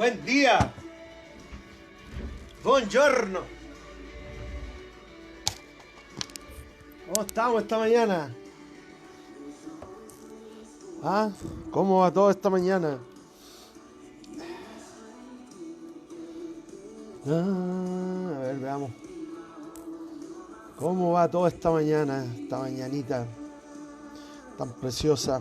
Buen día. Buongiorno. ¿Cómo estamos esta mañana? ¿Ah? ¿Cómo va todo esta mañana? A ver, veamos. ¿Cómo va todo esta mañana? Esta mañanita tan preciosa.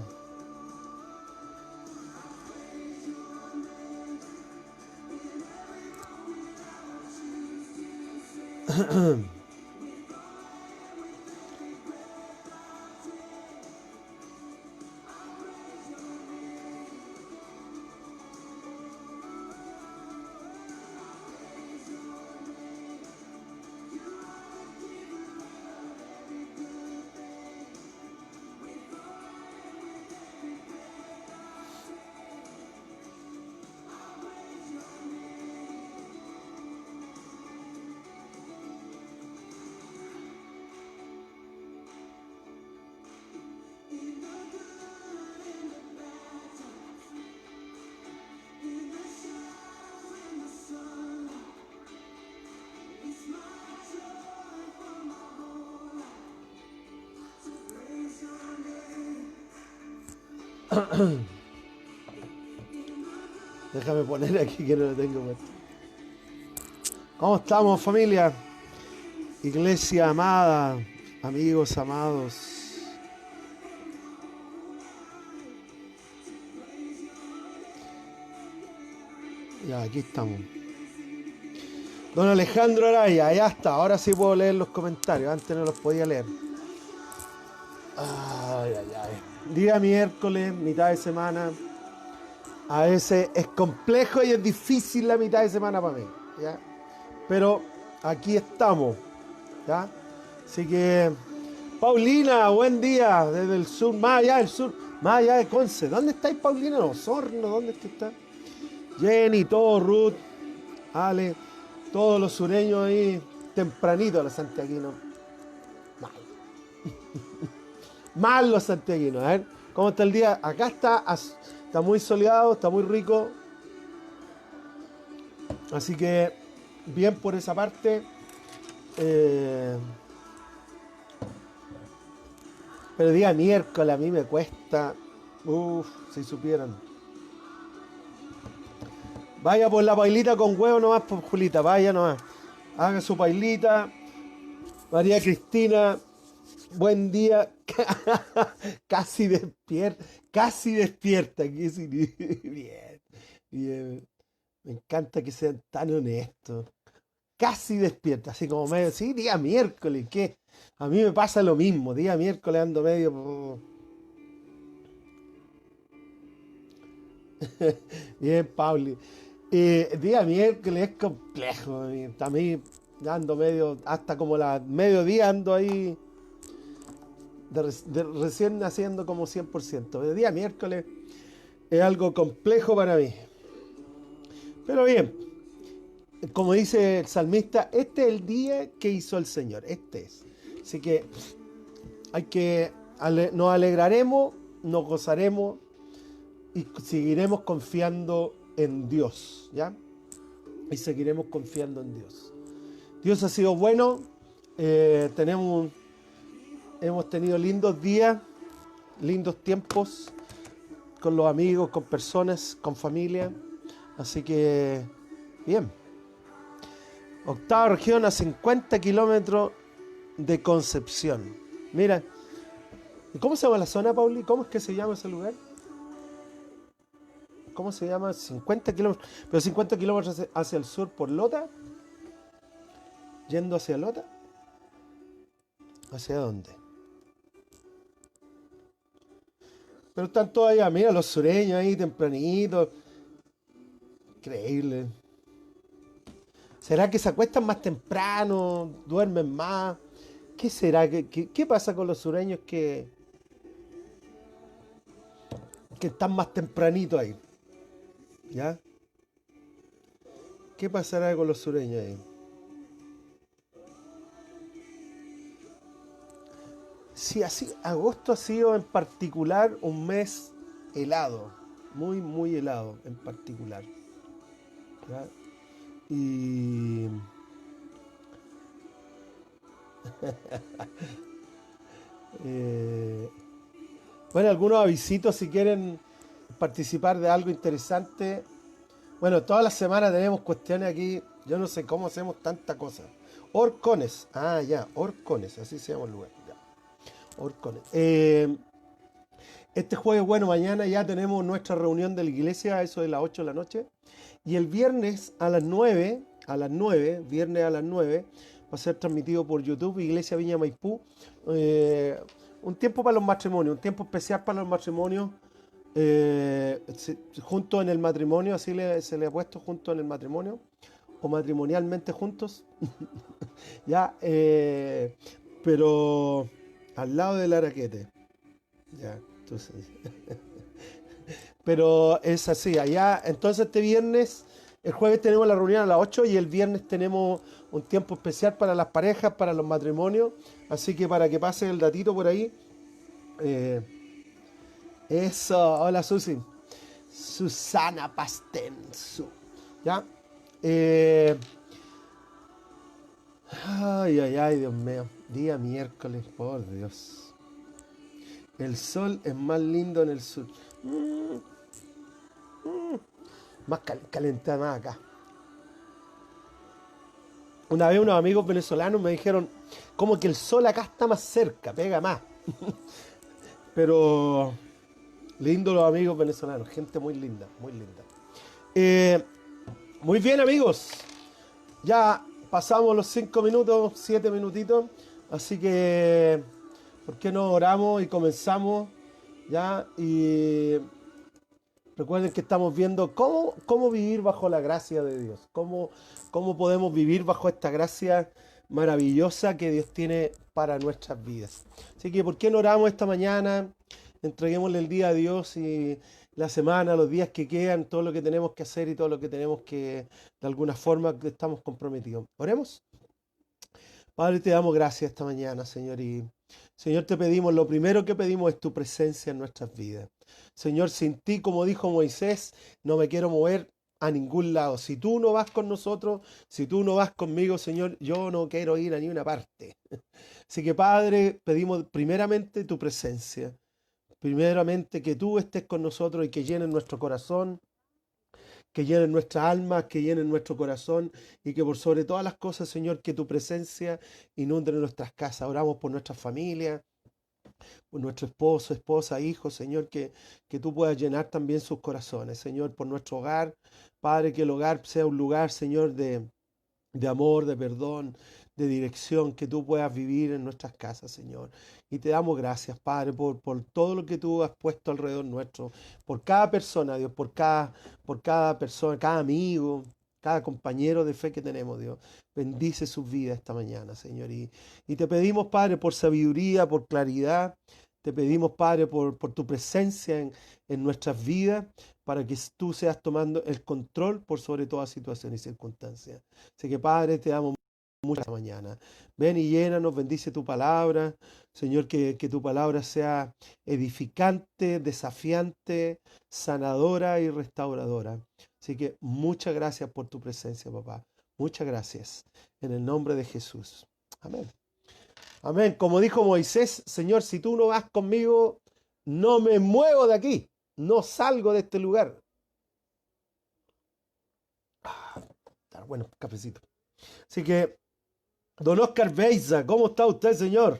Déjame poner aquí que no lo tengo puesto. ¿Cómo estamos, familia? Iglesia amada, amigos amados. Ya, aquí estamos. Don Alejandro Araya, ya está. Ahora sí puedo leer los comentarios. Antes no los podía leer. Ay, ay, ay. Día miércoles, mitad de semana. A veces es complejo y es difícil la mitad de semana para mí, ¿ya? Pero aquí estamos, ¿ya? Así que, Paulina, buen día desde el sur, más allá del sur, más allá de Conce. ¿Dónde estáis, Paulina? Osorno, ¿dónde está? Jenny, todo, Ruth, Ale, todos los sureños ahí, tempranito los santiaguinos. Mal. Mal los santiaguinos, a ver, ¿cómo está el día? Acá está muy soleado, está muy rico. Así que, bien por esa parte. Pero día miércoles a mí me cuesta. Uff, si supieran. Vaya por la pailita con huevo nomás, por Julita, vaya nomás. Haga su pailita. María Cristina, buen día. Casi despierta. Casi despierta. Bien, bien. Me encanta que sean tan honestos. Casi despierta, así como medio. Sí, día miércoles, ¿qué? A mí me pasa lo mismo. Día miércoles ando medio. Bien, Pauli. Día miércoles es complejo. A mí ando medio, hasta como la mediodía ando ahí recién naciendo como 100%. El día miércoles es algo complejo para mí. Pero bien, como dice el salmista, este es el día que hizo el Señor. Este es. Así que nos alegraremos, nos gozaremos y seguiremos confiando en Dios, ¿ya? Y seguiremos confiando en Dios. Dios ha sido bueno. Hemos tenido lindos días, lindos tiempos con los amigos, con personas, con familia. Así que, bien. Octava región a 50 kilómetros de Concepción. Mira, ¿y cómo se llama la zona, Pauli? ¿Cómo es que se llama ese lugar? ¿Cómo se llama? 50 kilómetros. Pero 50 kilómetros hacia el sur por Lota. Yendo hacia Lota. ¿Hacia dónde? Pero están todos allá. Mira, los sureños ahí tempranitos. Increíble. ¿Será que se acuestan más temprano? ¿Duermen más? ¿Qué será? ¿Qué pasa con los sureños que están más tempranito ahí? ¿Ya? ¿Qué pasará con los sureños ahí? Sí, así, agosto ha sido en particular un mes helado, muy, muy helado en particular. ¿ya? Y eh, bueno, algunos avisitos si quieren participar de algo interesante. Bueno, todas las semanas tenemos cuestiones aquí. Yo no sé cómo hacemos tanta cosa. Horcones. Ah, ya, Horcones, así se llama el lugar. Ya, Horcones. Este jueves, bueno, mañana ya tenemos nuestra reunión de la iglesia, a eso de las 8 de la noche. Y el viernes viernes a las 9, va a ser transmitido por YouTube, Iglesia Viña Maipú. eh, un tiempo para los matrimonios, un tiempo especial para los matrimonios, junto en el matrimonio, se le ha puesto junto en el matrimonio, o matrimonialmente juntos, ya, pero al lado del araquete, ya, entonces. Pero es así, allá, entonces este viernes, el jueves tenemos la reunión a las 8 y el viernes tenemos un tiempo especial para las parejas, para los matrimonios, así que para que pase el datito por ahí. eh, Eso, hola Susi. Susana Pastenzo. ¿Ya? Eh, ay, Dios mío. Día miércoles, por Dios. El sol es más lindo en el sur. Mm, más calentada más acá. Una vez unos amigos venezolanos me dijeron, como que el sol acá está más cerca, pega más. Pero lindo los amigos venezolanos, gente muy linda, muy linda. Eh, Muy bien amigos, ya pasamos los 5 minutos, 7 minutitos, así que, ¿por qué no oramos y comenzamos? Ya, y recuerden que estamos viendo cómo vivir bajo la gracia de Dios, cómo podemos vivir bajo esta gracia maravillosa que Dios tiene para nuestras vidas. Así que, ¿por qué no oramos esta mañana? Entreguémosle el día a Dios y la semana, los días que quedan, todo lo que tenemos que hacer y todo lo que tenemos que, de alguna forma, que estamos comprometidos. Oremos. Padre, te damos gracias esta mañana, Señor, y Señor, te pedimos, lo primero que pedimos es tu presencia en nuestras vidas. Señor, sin ti, como dijo Moisés, no me quiero mover a ningún lado. Si tú no vas con nosotros, si tú no vas conmigo, Señor, yo no quiero ir a ninguna parte. Así que, Padre, pedimos primeramente tu presencia. Primeramente que tú estés con nosotros y que llenes nuestro corazón, que llenen nuestra alma, que llenen nuestro corazón y que por sobre todas las cosas, Señor, que tu presencia inunde nuestras casas. Oramos por nuestra familia, por nuestro esposo, esposa, hijos, Señor, que tú puedas llenar también sus corazones, Señor, por nuestro hogar. Padre, que el hogar sea un lugar, Señor, de amor, de perdón, de dirección, que tú puedas vivir en nuestras casas, Señor. Y te damos gracias, Padre, por todo lo que tú has puesto alrededor nuestro, por cada persona, Dios, por cada persona, cada amigo, cada compañero de fe que tenemos, Dios. Bendice sus vidas esta mañana, Señor. Y te pedimos, Padre, por sabiduría, por claridad. Te pedimos, Padre, por tu presencia en nuestras vidas, para que tú seas tomando el control por sobre toda situación y circunstancia. Así que, Padre, te damos muchas mañana. Ven y llénanos, bendice tu palabra. Señor, que tu palabra sea edificante, desafiante, sanadora y restauradora. Así que muchas gracias por tu presencia, papá. Muchas gracias. En el nombre de Jesús. Amén. Amén. Como dijo Moisés, Señor, si tú no vas conmigo, no me muevo de aquí. No salgo de este lugar. Está bueno, cafecito. Así que, don Oscar Beiza, ¿cómo está usted, señor?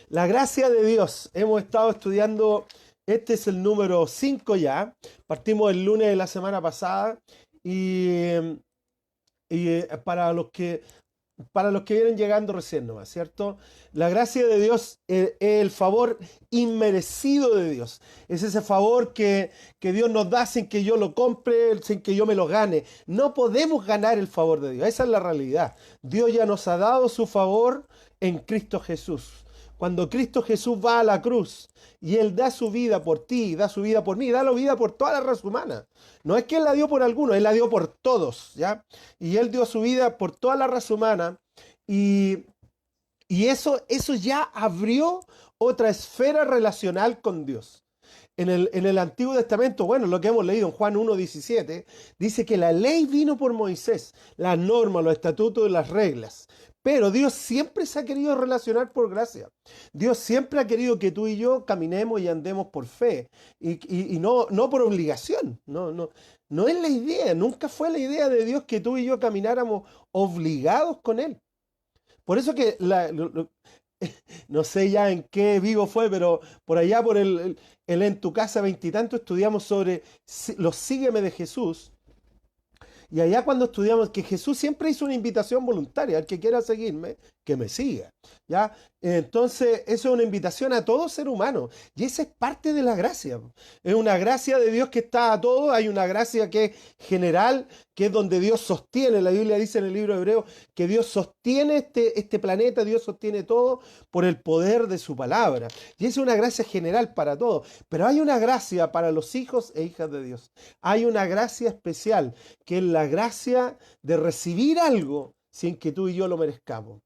La gracia de Dios. Hemos estado estudiando, este es el número 5 ya. Partimos el lunes de la semana pasada y, para los que vienen llegando recién nomás, ¿cierto? La gracia de Dios es el favor inmerecido de Dios. Es ese favor que Dios nos da sin que yo lo compre, sin que yo me lo gane. No podemos ganar el favor de Dios. Esa es la realidad. Dios ya nos ha dado su favor en Cristo Jesús. Cuando Cristo Jesús va a la cruz y Él da su vida por ti, da su vida por mí, da la vida por toda la raza humana. No es que Él la dio por algunos, Él la dio por todos, ¿ya? Y Él dio su vida por toda la raza humana y, y eso ya abrió otra esfera relacional con Dios. en el Antiguo Testamento, bueno, lo que hemos leído en Juan 1:17, dice que la ley vino por Moisés, las normas, los estatutos y las reglas. Pero Dios siempre se ha querido relacionar por gracia. Dios siempre ha querido que tú y yo caminemos y andemos por fe y no por obligación. No es la idea, nunca fue la idea de Dios que tú y yo camináramos obligados con Él. Por eso que no sé ya en qué vivo fue, pero por allá por el En tu casa veintitantos estudiamos sobre los sígueme de Jesús. Y allá cuando estudiamos que Jesús siempre hizo una invitación voluntaria, al que quiera seguirme, que me siga. ¿Ya? Entonces, eso es una invitación a todo ser humano. Y esa es parte de la gracia. Es una gracia de Dios que está a todo. Hay una gracia que es general, que es donde Dios sostiene. La Biblia dice en el libro de Hebreos que Dios sostiene este planeta, Dios sostiene todo por el poder de su palabra. Y esa es una gracia general para todos. Pero hay una gracia para los hijos e hijas de Dios. Hay una gracia especial, que es la gracia de recibir algo sin que tú y yo lo merezcamos.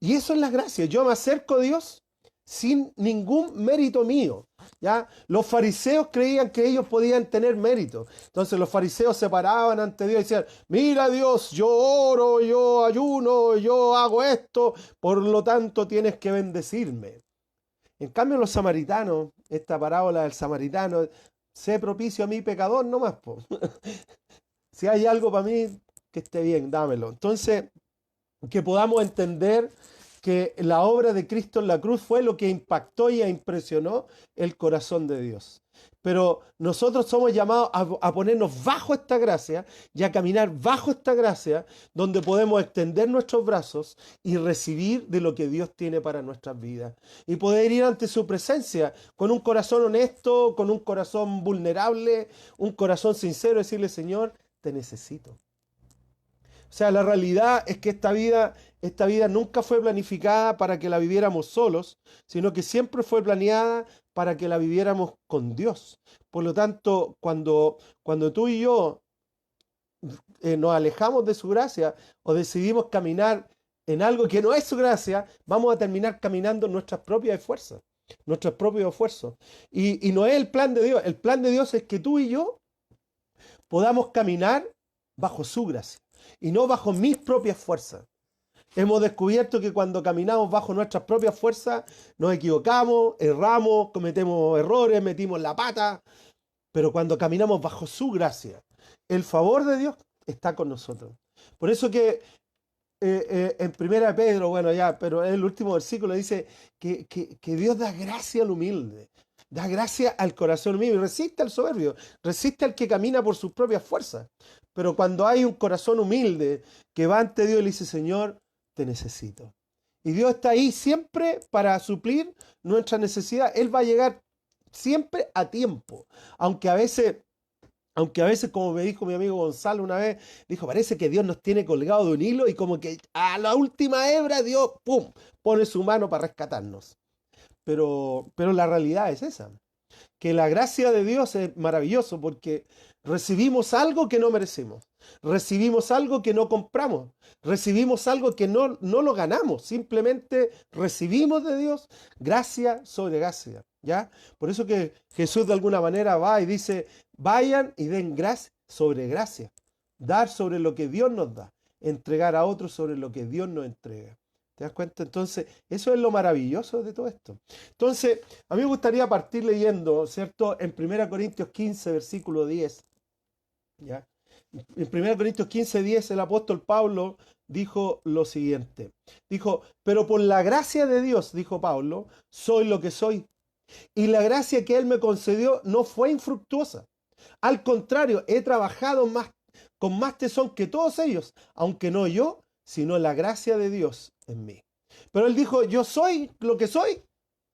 Y eso es la gracia. Yo me acerco a Dios sin ningún mérito mío. ¿Ya? Los fariseos creían que ellos podían tener mérito. Entonces los fariseos se paraban ante Dios y decían, mira Dios, yo oro, yo ayuno, yo hago esto, por lo tanto tienes que bendecirme. En cambio los samaritanos, esta parábola del samaritano, sé propicio a mi pecador nomás, po. Si hay algo para mí, que esté bien, dámelo. Entonces, que podamos entender que la obra de Cristo en la cruz fue lo que impactó y impresionó el corazón de Dios. Pero nosotros somos llamados a ponernos bajo esta gracia y a caminar bajo esta gracia, donde podemos extender nuestros brazos y recibir de lo que Dios tiene para nuestras vidas. Y poder ir ante su presencia con un corazón honesto, con un corazón vulnerable, un corazón sincero, decirle, Señor, te necesito. O sea, la realidad es que esta vida nunca fue planificada para que la viviéramos solos, sino que siempre fue planeada para que la viviéramos con Dios. Por lo tanto, cuando tú y yo nos alejamos de su gracia o decidimos caminar en algo que no es su gracia, vamos a terminar caminando en nuestras propias fuerzas, nuestros propios esfuerzos. Y no es el plan de Dios. El plan de Dios es que tú y yo podamos caminar bajo su gracia y no bajo mis propias fuerzas. Hemos descubierto que cuando caminamos bajo nuestras propias fuerzas nos equivocamos, erramos, cometemos errores, metimos la pata, pero cuando caminamos bajo su gracia, el favor de Dios está con nosotros. Por eso que en 1 Pedro, bueno ya, pero en el último versículo dice que Dios da gracia al humilde, da gracia al corazón humilde, resiste al soberbio, resiste al que camina por sus propias fuerzas. Pero cuando hay un corazón humilde que va ante Dios y le dice, Señor, te necesito. Y Dios está ahí siempre para suplir nuestra necesidad. Él va a llegar siempre a tiempo. Aunque a veces, como me dijo mi amigo Gonzalo una vez, dijo, parece que Dios nos tiene colgado de un hilo y como que a la última hebra Dios, ¡pum!, pone su mano para rescatarnos. Pero la realidad es esa. Que la gracia de Dios es maravilloso porque recibimos algo que no merecemos, recibimos algo que no compramos, recibimos algo que no lo ganamos, simplemente recibimos de Dios gracia sobre gracia, ¿ya? Por eso que Jesús de alguna manera va y dice, vayan y den gracia sobre gracia, dar sobre lo que Dios nos da, entregar a otros sobre lo que Dios nos entrega. ¿Te das cuenta? Entonces, eso es lo maravilloso de todo esto. Entonces, a mí me gustaría partir leyendo, ¿cierto? En 1 Corintios 15, versículo 10. ¿Ya? En 1 Corintios 15, 10, el apóstol Pablo dijo lo siguiente. Dijo, pero por la gracia de Dios, dijo Pablo, soy lo que soy. Y la gracia que Él me concedió no fue infructuosa. Al contrario, he trabajado con más tesón que todos ellos, aunque no yo, sino la gracia de Dios en mí. Pero él dijo, yo soy lo que soy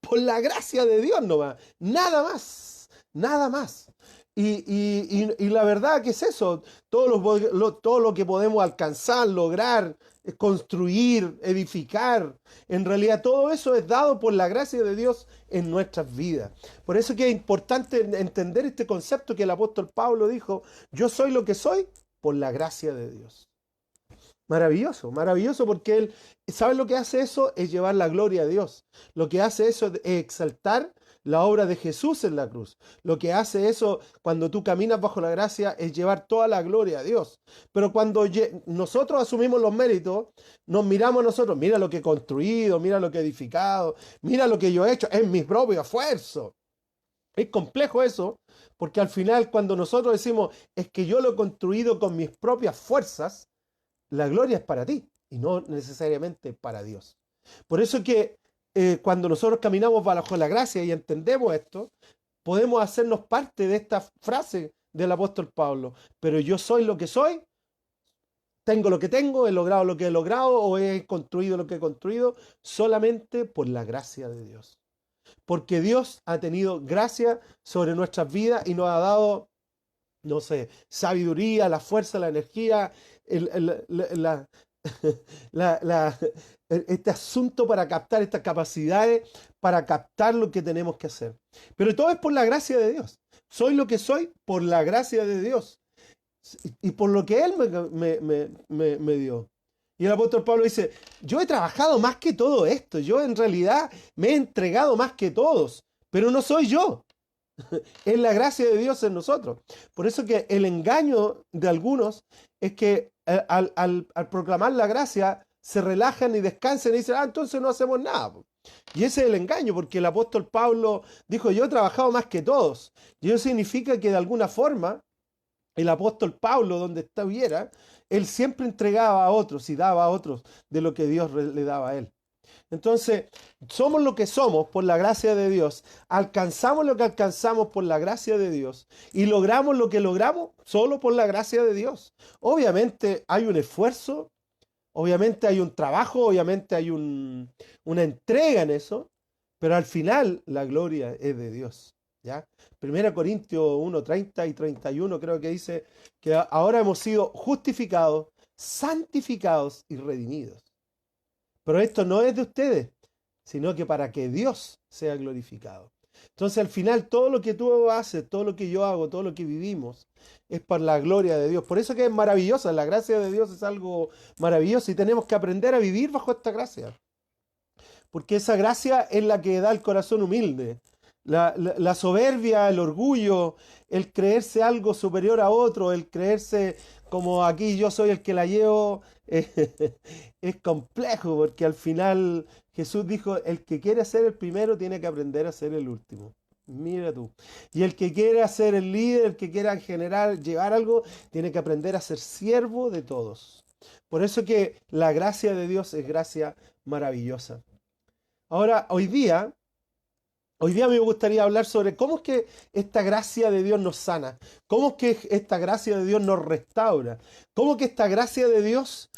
por la gracia de Dios nomás, nada más, nada más. Y la verdad que es eso, todo lo que podemos alcanzar, lograr, construir, edificar, en realidad todo eso es dado por la gracia de Dios en nuestras vidas. Por eso que es importante entender este concepto que el apóstol Pablo dijo, yo soy lo que soy por la gracia de Dios. Maravilloso, maravilloso porque él, ¿sabe lo que hace eso? Es llevar la gloria a Dios. Lo que hace eso es exaltar la obra de Jesús en la cruz. Lo que hace eso cuando tú caminas bajo la gracia es llevar toda la gloria a Dios. Pero cuando nosotros asumimos los méritos, nos miramos a nosotros, mira lo que he construido, mira lo que he edificado, mira lo que yo he hecho, es mi propio esfuerzo. Es complejo eso, porque al final cuando nosotros decimos, es que yo lo he construido con mis propias fuerzas, la gloria es para ti y no necesariamente para Dios. Por eso que cuando nosotros caminamos bajo la gracia y entendemos esto, podemos hacernos parte de esta frase del apóstol Pablo. Pero yo soy lo que soy, tengo lo que tengo, he logrado lo que he logrado o he construido lo que he construido solamente por la gracia de Dios. Porque Dios ha tenido gracia sobre nuestras vidas y nos ha dado, no sé, sabiduría, la fuerza, la energía, este asunto para captar estas capacidades, para captar lo que tenemos que hacer. Pero todo es por la gracia de Dios. Soy lo que soy por la gracia de Dios y por lo que Él me dio. Y el apóstol Pablo dice, yo he trabajado más que todo esto, yo en realidad me he entregado más que todos, pero no soy yo. Es la gracia de Dios en nosotros. Por eso que el engaño de algunos es que al proclamar la gracia se relajan y descansan y dicen, entonces no hacemos nada. Y ese es el engaño, porque el apóstol Pablo dijo, yo he trabajado más que todos. Y eso significa que de alguna forma el apóstol Pablo, donde estuviera, él siempre entregaba a otros y daba a otros de lo que Dios le daba a él. Entonces, somos lo que somos por la gracia de Dios, alcanzamos lo que alcanzamos por la gracia de Dios y logramos lo que logramos solo por la gracia de Dios. Obviamente hay un esfuerzo, obviamente hay un trabajo, obviamente hay una entrega en eso, pero al final la gloria es de Dios. ¿Ya? 1 Corintios 1, 30 y 31 creo que dice que ahora hemos sido justificados, santificados y redimidos. Pero esto no es de ustedes, sino que para que Dios sea glorificado. Entonces al final todo lo que tú haces, todo lo que yo hago, todo lo que vivimos, es por la gloria de Dios. Por eso que es maravillosa, la gracia de Dios es algo maravilloso y tenemos que aprender a vivir bajo esta gracia. Porque esa gracia es la que da el corazón humilde. La soberbia, el orgullo, el creerse algo superior a otro, el creerse como aquí yo soy el que la llevo, es complejo porque al final Jesús dijo, el que quiere ser el primero tiene que aprender a ser el último. Mira tú. Y el que quiera ser el líder, el que quiera generar, llevar algo, tiene que aprender a ser siervo de todos. Por eso que la gracia de Dios es gracia maravillosa. Ahora, hoy día me gustaría hablar sobre cómo es que esta gracia de Dios nos sana, cómo es que esta gracia de Dios nos restaura, cómo es que esta gracia de Dios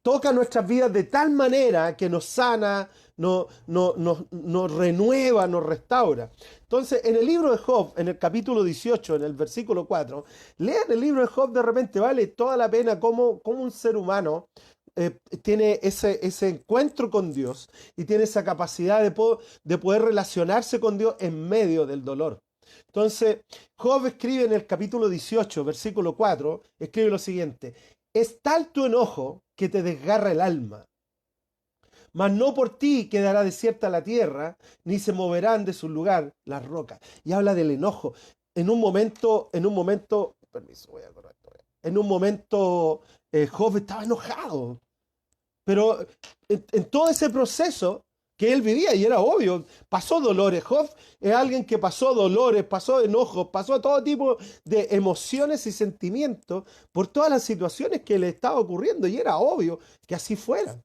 toca nuestras vidas de tal manera que nos sana, nos renueva, nos restaura. Entonces, en el libro de Job, en el capítulo 18, en el versículo 4, lean el libro de Job, de repente vale toda la pena cómo un ser humano tiene ese encuentro con Dios y tiene esa capacidad de poder relacionarse con Dios en medio del dolor. Entonces, Job escribe en el capítulo 18, versículo 4, escribe lo siguiente: es tal tu enojo que te desgarra el alma, mas no por ti quedará desierta la tierra, ni se moverán de su lugar las rocas. Y habla del enojo. En un momento, permiso, voy a correr. En un momento Job estaba enojado, pero en todo ese proceso que él vivía, y era obvio, pasó dolores. Job es alguien que pasó dolores, pasó enojos, pasó todo tipo de emociones y sentimientos por todas las situaciones que le estaba ocurriendo, y era obvio que así fuera.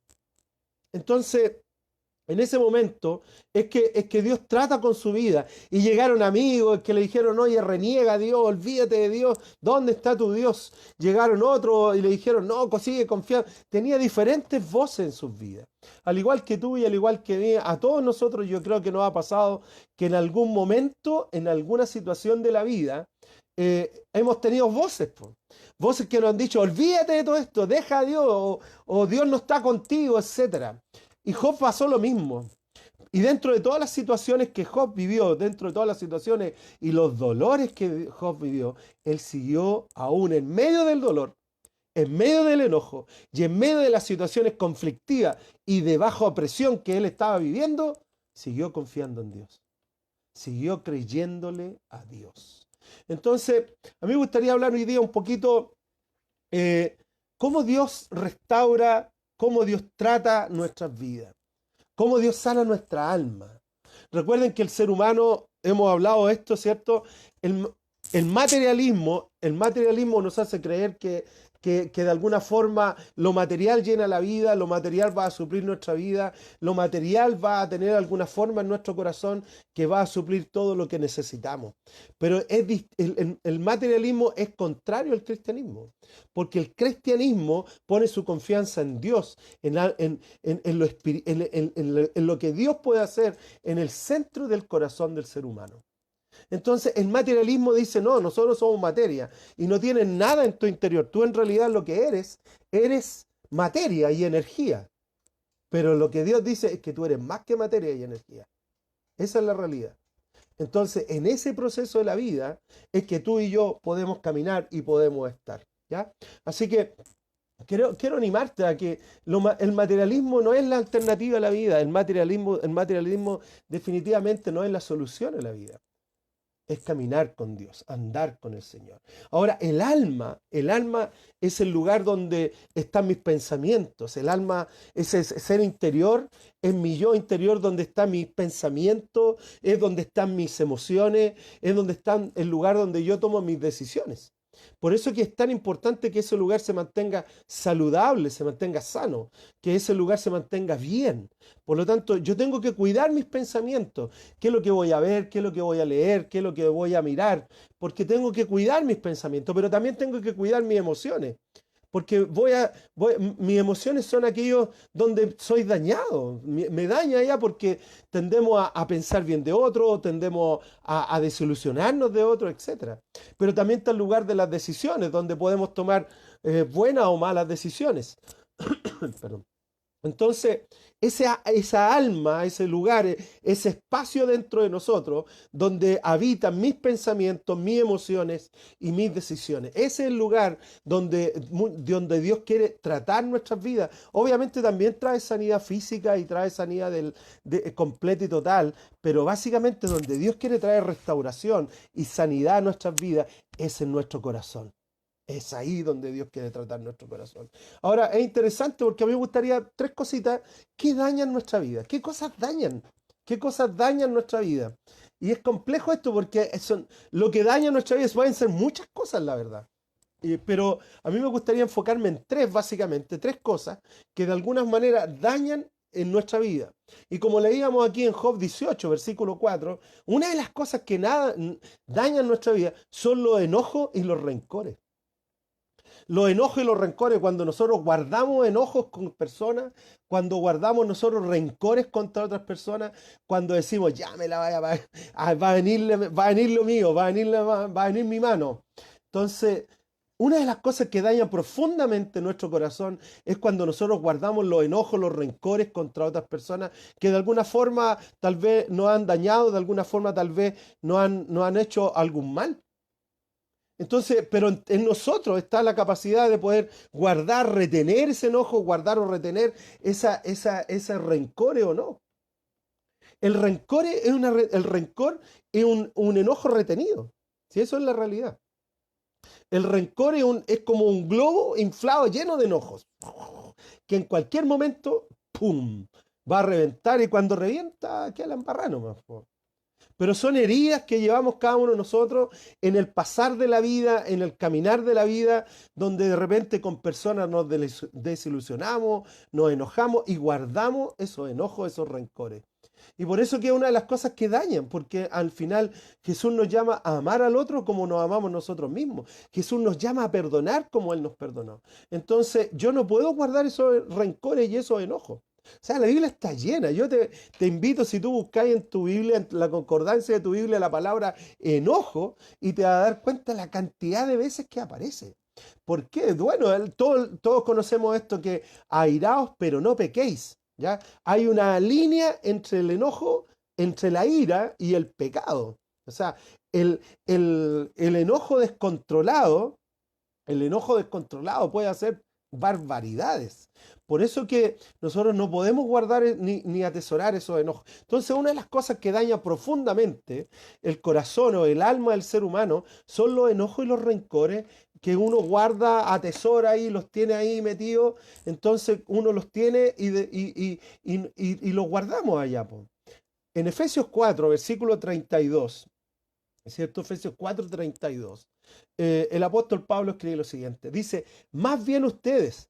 Entonces, en ese momento es que Dios trata con su vida. Y llegaron amigos que le dijeron, oye, reniega a Dios, olvídate de Dios, ¿dónde está tu Dios? Llegaron otros y le dijeron, no, sigue confiando. Tenía diferentes voces en sus vidas. Al igual que tú y al igual que mí, a todos nosotros yo creo que nos ha pasado que en algún momento, en alguna situación de la vida, hemos tenido voces, voces que nos han dicho, olvídate de todo esto, deja a Dios, o Dios no está contigo, etcétera. Y Job pasó lo mismo. Y dentro de todas las situaciones que Job vivió, dentro de todas las situaciones y los dolores que Job vivió, él siguió aún en medio del dolor, en medio del enojo y en medio de las situaciones conflictivas y de baja presión que él estaba viviendo, siguió confiando en Dios. siguió creyéndole a Dios. Entonces, a mí me gustaría hablar hoy día un poquito cómo Dios restaura, cómo Dios trata nuestras vidas, cómo Dios sana nuestra alma. Recuerden que el ser humano, hemos hablado de esto, ¿cierto? El, el materialismo nos hace creer que de alguna forma lo material llena la vida, lo material va a suplir nuestra vida, lo material va a tener alguna forma en nuestro corazón que va a suplir todo lo que necesitamos. Pero el materialismo es contrario al cristianismo, porque el cristianismo pone su confianza en Dios, en lo que Dios puede hacer en el centro del corazón del ser humano. Entonces el materialismo dice, no, nosotros somos materia y no tienes nada en tu interior. Tú en realidad lo que eres materia y energía. Pero lo que Dios dice es que tú eres más que materia y energía. Esa es la realidad. Entonces en ese proceso de la vida es que tú y yo podemos caminar y podemos estar. ¿Ya? Así que quiero animarte a que el materialismo no es la alternativa a la vida. El materialismo definitivamente no es la solución a la vida. Es caminar con Dios, andar con el Señor. Ahora, el alma es el lugar donde están mis pensamientos. El alma es ese ser interior, es mi yo interior donde están mis pensamientos, es donde están mis emociones, es donde está el lugar donde yo tomo mis decisiones. Por eso que es tan importante que ese lugar se mantenga saludable, se mantenga sano, que ese lugar se mantenga bien. Por lo tanto, yo tengo que cuidar mis pensamientos, qué es lo que voy a ver, qué es lo que voy a leer, qué es lo que voy a mirar, porque tengo que cuidar mis pensamientos, pero también tengo que cuidar mis emociones. Porque mis emociones son aquellos donde soy dañado. Me daña ya porque tendemos a pensar bien de otro, tendemos a desilusionarnos de otro, etcétera. Pero también está el lugar de las decisiones, donde podemos tomar buenas o malas decisiones. Perdón. Entonces, esa alma, ese lugar, ese espacio dentro de nosotros, donde habitan mis pensamientos, mis emociones y mis decisiones. Ese es el lugar donde Dios quiere tratar nuestras vidas. Obviamente también trae sanidad física y trae sanidad completa y total, pero básicamente donde Dios quiere traer restauración y sanidad a nuestras vidas es en nuestro corazón. Es ahí donde Dios quiere tratar nuestro corazón. Ahora, es interesante porque a mí me gustaría tres cositas que dañan nuestra vida. ¿Qué cosas dañan? ¿Qué cosas dañan nuestra vida? Y es complejo esto porque lo que daña nuestra vida pueden ser muchas cosas, la verdad. Pero a mí me gustaría enfocarme en tres, básicamente, tres cosas que de alguna manera dañan en nuestra vida. Y como leíamos aquí en Job 18, versículo 4, una de las cosas que dañan nuestra vida son los enojos y los rencores. Los enojos y los rencores, cuando nosotros guardamos enojos con personas, cuando guardamos nosotros rencores contra otras personas, cuando decimos, ya me la vaya, va a venir lo mío, va a venir mi mano. Entonces, una de las cosas que daña profundamente nuestro corazón es cuando nosotros guardamos los enojos, los rencores contra otras personas que de alguna forma tal vez nos han dañado, de alguna forma tal vez nos han hecho algún mal. Entonces, pero en nosotros está la capacidad de poder guardar, retener ese enojo, guardar o retener ese rencor o no. El rencor es un enojo retenido. Si eso es la realidad. El rencor es como un globo inflado lleno de enojos. Que en cualquier momento, ¡pum!, va a reventar y cuando revienta, queda la embarrada nomás. Pero son heridas que llevamos cada uno de nosotros en el pasar de la vida, en el caminar de la vida, donde de repente con personas nos desilusionamos, nos enojamos y guardamos esos enojos, esos rencores. Y por eso que es una de las cosas que dañan, porque al final Jesús nos llama a amar al otro como nos amamos nosotros mismos. Jesús nos llama a perdonar como Él nos perdonó. Entonces yo no puedo guardar esos rencores y esos enojos. O sea, la Biblia está llena. Yo te invito, si tú buscáis en tu Biblia, en la concordancia de tu Biblia, la palabra enojo, y te vas a dar cuenta la cantidad de veces que aparece. ¿Por qué? Bueno, todos conocemos esto que airaos, pero no pequéis. ¿Ya? Hay una línea entre el enojo, entre la ira y el pecado. O sea, el enojo descontrolado puede hacer barbaridades. Por eso que nosotros no podemos guardar ni atesorar esos enojos. Entonces, una de las cosas que daña profundamente el corazón o el alma del ser humano son los enojos y los rencores que uno guarda, atesora y los tiene ahí metidos. Entonces, uno los tiene y los guardamos allá, po. En Efesios 4, versículo 32, ¿es cierto? Efesios 4, 32. El apóstol Pablo escribe lo siguiente. Dice, más bien ustedes,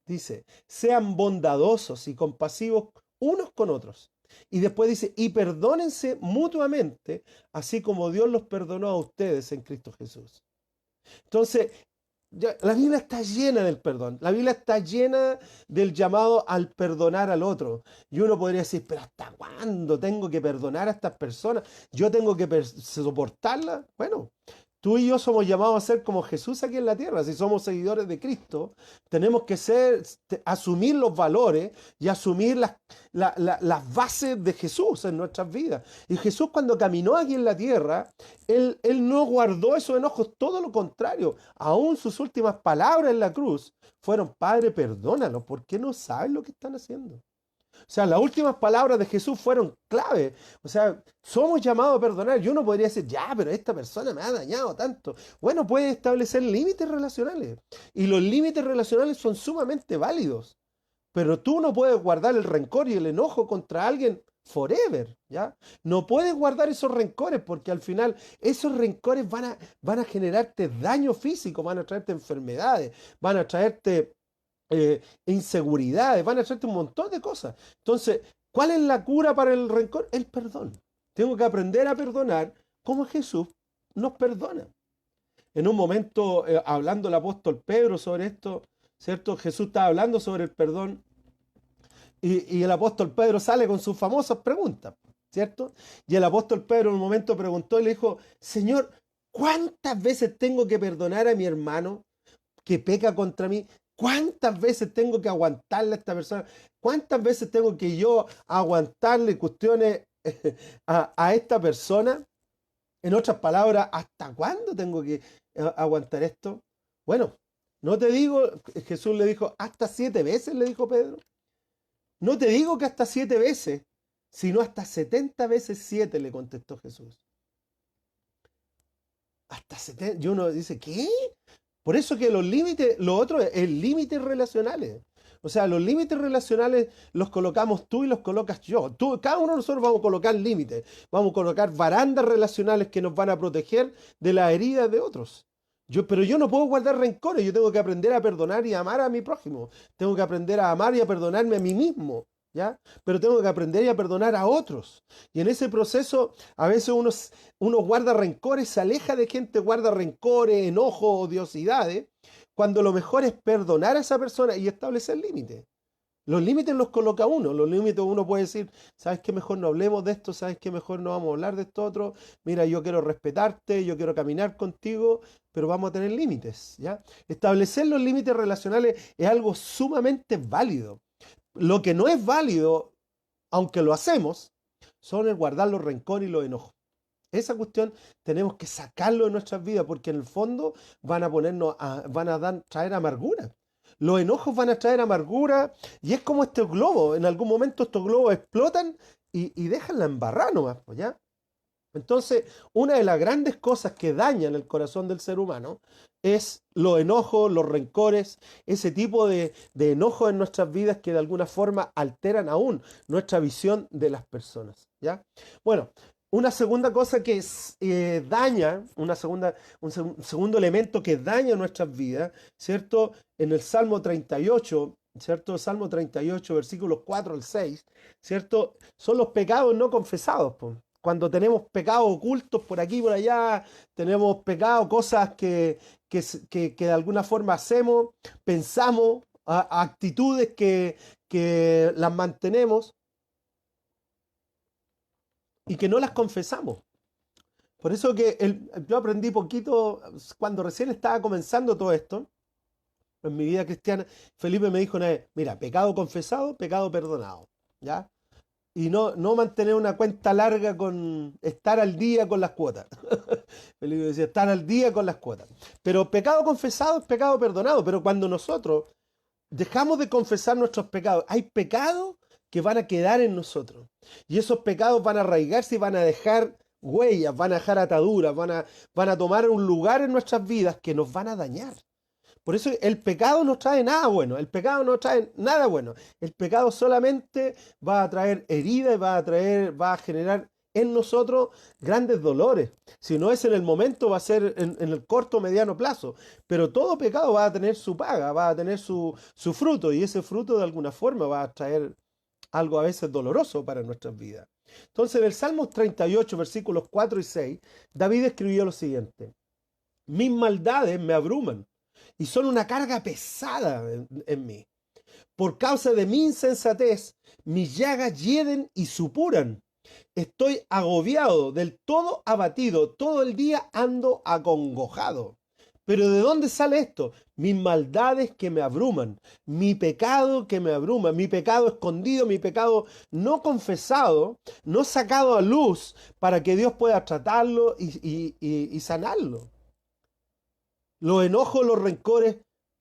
dice, sean bondadosos y compasivos unos con otros. Y después dice, y perdónense mutuamente, así como Dios los perdonó a ustedes en Cristo Jesús. Entonces, la Biblia está llena del perdón. La Biblia está llena del llamado al perdonar al otro. Y uno podría decir, pero ¿hasta cuándo tengo que perdonar a estas personas? ¿Yo tengo que soportarlas? Bueno, tú y yo somos llamados a ser como Jesús aquí en la tierra. Si somos seguidores de Cristo, tenemos que asumir los valores y asumir las bases de Jesús en nuestras vidas. Y Jesús, cuando caminó aquí en la tierra, él no guardó esos enojos, todo lo contrario. Aún sus últimas palabras en la cruz fueron, Padre, perdónalos, porque no saben lo que están haciendo. O sea, las últimas palabras de Jesús fueron clave. O sea, somos llamados a perdonar. Y uno podría decir, ya, pero esta persona me ha dañado tanto. Bueno, puede establecer límites relacionales. Y los límites relacionales son sumamente válidos. Pero tú no puedes guardar el rencor y el enojo contra alguien forever, ¿ya? No puedes guardar esos rencores porque al final esos rencores van a generarte daño físico, van a traerte enfermedades, van a traerte inseguridades, van a hacerte un montón de cosas. Entonces, ¿cuál es la cura para el rencor? El perdón. Tengo que aprender a perdonar como Jesús nos perdona. En un momento, hablando el apóstol Pedro sobre esto, ¿cierto? Jesús está hablando sobre el perdón y el apóstol Pedro sale con sus famosas preguntas, ¿cierto? Y el apóstol Pedro en un momento preguntó y le dijo, Señor, ¿cuántas veces tengo que perdonar a mi hermano que peca contra mí? ¿Cuántas veces tengo que aguantarle a esta persona? ¿Cuántas veces tengo que yo aguantarle cuestiones a esta persona? En otras palabras, ¿hasta cuándo tengo que aguantar esto? Bueno, no te digo, Jesús le dijo, hasta 7 veces, le dijo Pedro. No te digo que hasta 7 veces, sino hasta 70 veces 7, le contestó Jesús. Hasta 70, y uno dice, ¿qué? Por eso que los límites, lo otro es límites relacionales. O sea, los límites relacionales los colocamos tú y los colocas yo. Cada uno de nosotros vamos a colocar límites. Vamos a colocar barandas relacionales que nos van a proteger de las heridas de otros. Pero yo no puedo guardar rencores. Yo tengo que aprender a perdonar y a amar a mi prójimo. Tengo que aprender a amar y a perdonarme a mí mismo, ¿ya? Pero tengo que aprender y a perdonar a otros. Y en ese proceso, a veces uno guarda rencores, se aleja de gente, guarda rencores, enojos, odiosidades, cuando lo mejor es perdonar a esa persona y establecer límites. Los límites los coloca uno. Los límites uno puede decir, ¿sabes qué? Mejor no hablemos de esto, ¿sabes qué? Mejor no vamos a hablar de esto otro. Mira, yo quiero respetarte, yo quiero caminar contigo, pero vamos a tener límites, ¿ya? Establecer los límites relacionales es algo sumamente válido. Lo que no es válido, aunque lo hacemos, son el guardar los rencores y los enojos. Esa cuestión tenemos que sacarlo de nuestras vidas porque en el fondo van a traer amargura. Los enojos van a traer amargura y es como este globo. En algún momento estos globos explotan y dejan la embarrada nomás, ¿ya? Entonces, una de las grandes cosas que dañan el corazón del ser humano es los enojos, los rencores, ese tipo de enojos en nuestras vidas que de alguna forma alteran aún nuestra visión de las personas, ¿ya? Bueno, una segunda cosa que daña, un segundo elemento que daña nuestras vidas, ¿cierto? En el Salmo 38, ¿cierto? Salmo 38, versículos 4 al 6, ¿cierto? Son los pecados no confesados, po. Cuando tenemos pecados ocultos por aquí y por allá, tenemos pecados, cosas que de alguna forma hacemos, pensamos, actitudes que las mantenemos y que no las confesamos. Por eso que yo aprendí poquito cuando recién estaba comenzando todo esto, en mi vida cristiana. Felipe me dijo una vez, mira, pecado confesado, pecado perdonado, ¿ya? Y no mantener una cuenta larga con estar al día con las cuotas. Felipe decía, estar al día con las cuotas. Pero pecado confesado es pecado perdonado. Pero cuando nosotros dejamos de confesar nuestros pecados, hay pecados que van a quedar en nosotros. Y esos pecados van a arraigarse y van a dejar huellas, van a dejar ataduras, van a tomar un lugar en nuestras vidas que nos van a dañar. Por eso el pecado no trae nada bueno, el pecado no trae nada bueno. El pecado solamente va a traer herida y va a generar en nosotros grandes dolores. Si no es en el momento, va a ser en el corto o mediano plazo. Pero todo pecado va a tener su paga, va a tener su fruto, y ese fruto de alguna forma va a traer algo a veces doloroso para nuestras vidas. Entonces, en el Salmos 38, versículos 4 y 6, David escribió lo siguiente: mis maldades me abruman y son una carga pesada en mí. Por causa de mi insensatez, mis llagas hieden y supuran. Estoy agobiado, del todo abatido, todo el día ando acongojado. Pero ¿de dónde sale esto? Mis maldades que me abruman, mi pecado que me abruma, mi pecado escondido, mi pecado no confesado, no sacado a luz para que Dios pueda tratarlo y sanarlo. Los enojos, los rencores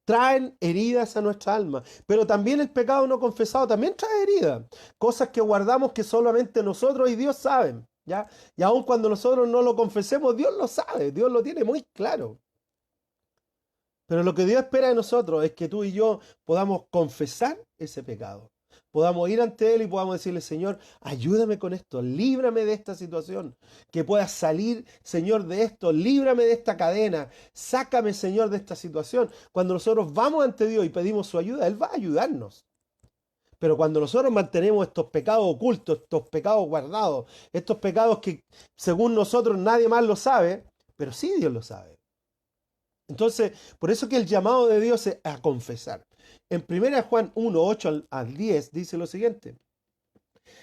traen heridas a nuestra alma, pero también el pecado no confesado también trae heridas, cosas que guardamos que solamente nosotros y Dios saben, ¿ya? Y aun cuando nosotros no lo confesemos, Dios lo sabe, Dios lo tiene muy claro. Pero lo que Dios espera de nosotros es que tú y yo podamos confesar ese pecado. Podamos ir ante Él y podamos decirle: Señor, ayúdame con esto, líbrame de esta situación, que pueda salir, Señor, de esto, líbrame de esta cadena, sácame, Señor, de esta situación. Cuando nosotros vamos ante Dios y pedimos su ayuda, Él va a ayudarnos. Pero cuando nosotros mantenemos estos pecados ocultos, estos pecados guardados, estos pecados que según nosotros nadie más lo sabe, pero sí Dios lo sabe. Entonces, por eso que el llamado de Dios es a confesar. En 1 Juan 1, 8 al 10 dice lo siguiente: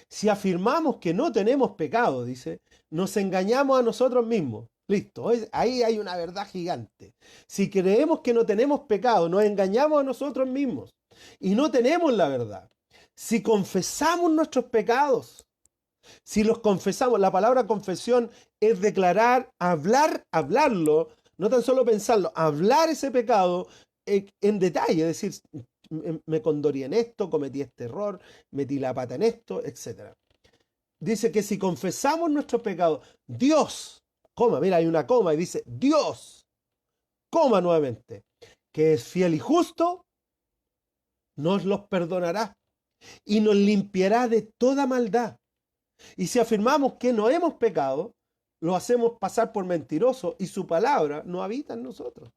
si afirmamos que no tenemos pecado, dice, nos engañamos a nosotros mismos. Listo, ahí hay una verdad gigante. Si creemos que no tenemos pecado, nos engañamos a nosotros mismos y no tenemos la verdad. Si confesamos nuestros pecados, si los confesamos, la palabra confesión es declarar, hablarlo, no tan solo pensarlo, hablar ese pecado en detalle, es decir, me condoré en esto, cometí este error, metí la pata en esto, etc. Dice que si confesamos nuestros pecados, Dios, coma, mira, hay una coma y dice Dios, coma nuevamente, que es fiel y justo, nos los perdonará y nos limpiará de toda maldad. Y si afirmamos que no hemos pecado, lo hacemos pasar por mentiroso y su palabra no habita en nosotros.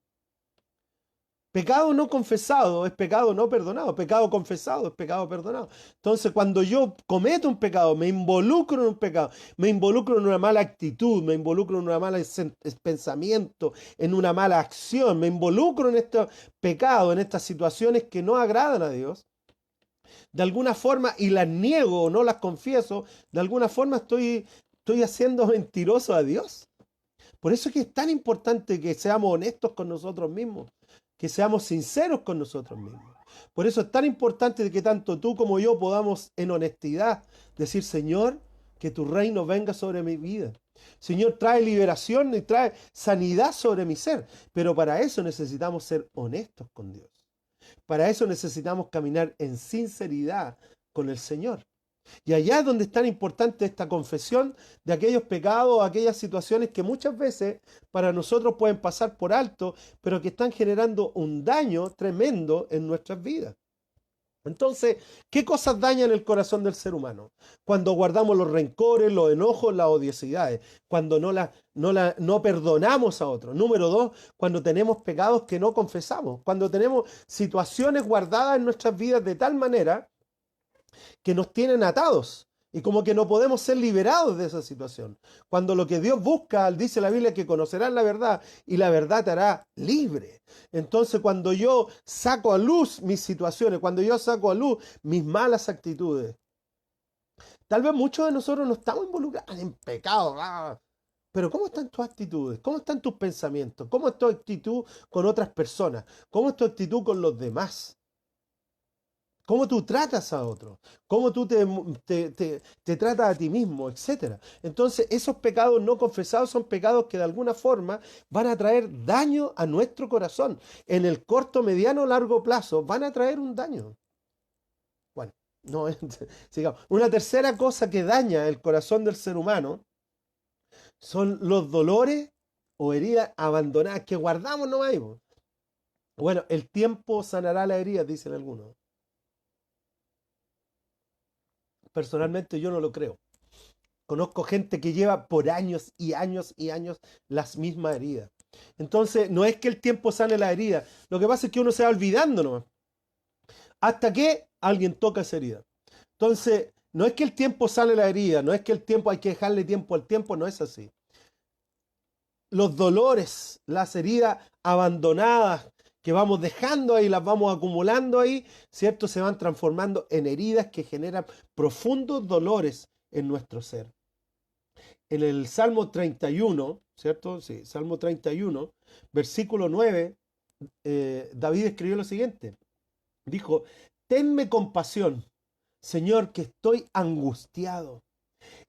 Pecado no confesado es pecado no perdonado. Pecado confesado es pecado perdonado. Entonces, cuando yo cometo un pecado, me involucro en un pecado, me involucro en una mala actitud, me involucro en una mala pensamiento, en una mala acción, me involucro en este pecado, en estas situaciones que no agradan a Dios, de alguna forma, y las niego o no las confieso, de alguna forma estoy haciendo mentiroso a Dios. Por eso es que es tan importante que seamos honestos con nosotros mismos, que seamos sinceros con nosotros mismos. Por eso es tan importante que tanto tú como yo podamos en honestidad decir: Señor, que tu reino venga sobre mi vida. Señor, trae liberación y trae sanidad sobre mi ser. Pero para eso necesitamos ser honestos con Dios. Para eso necesitamos caminar en sinceridad con el Señor. Y allá es donde es tan importante esta confesión de aquellos pecados, aquellas situaciones que muchas veces para nosotros pueden pasar por alto, pero que están generando un daño tremendo en nuestras vidas. Entonces, ¿qué cosas dañan el corazón del ser humano? Cuando guardamos los rencores, los enojos, las odiosidades, cuando no perdonamos a otros. Número 2, cuando tenemos pecados que no confesamos, cuando tenemos situaciones guardadas en nuestras vidas de tal manera que nos tienen atados y como que no podemos ser liberados de esa situación. Cuando lo que Dios busca, dice la Biblia, que conocerán la verdad y la verdad te hará libre. Entonces, cuando yo saco a luz mis situaciones, cuando yo saco a luz mis malas actitudes, tal vez muchos de nosotros no estamos involucrados en pecado, pero ¿cómo están tus actitudes? ¿Cómo están tus pensamientos? ¿Cómo es tu actitud con otras personas? ¿Cómo es tu actitud con los demás? cómo tú tratas a otros, cómo tú te tratas a ti mismo, etcétera. Entonces, esos pecados no confesados son pecados que de alguna forma van a traer daño a nuestro corazón. En el corto, mediano, largo plazo van a traer un daño. Bueno, no, sigamos. Una tercera cosa que daña el corazón del ser humano son los dolores o heridas abandonadas que guardamos nomás ahí, po. Bueno, el tiempo sanará las heridas, dicen algunos. Personalmente yo no lo creo. Conozco gente que lleva por años y años y años las mismas heridas. Entonces, no es que el tiempo sane la herida. Lo que pasa es que uno se va olvidando nomás. Hasta que alguien toca esa herida. Entonces, no es que el tiempo sane la herida. No es que el tiempo hay que dejarle tiempo al tiempo. No es así. Los dolores, las heridas abandonadas que vamos dejando ahí, las vamos acumulando ahí, ¿cierto? Se van transformando en heridas que generan profundos dolores en nuestro ser. En el Salmo 31, ¿cierto? Sí, Salmo 31, versículo 9, David escribió lo siguiente. Dijo, tenme compasión, Señor, que estoy angustiado.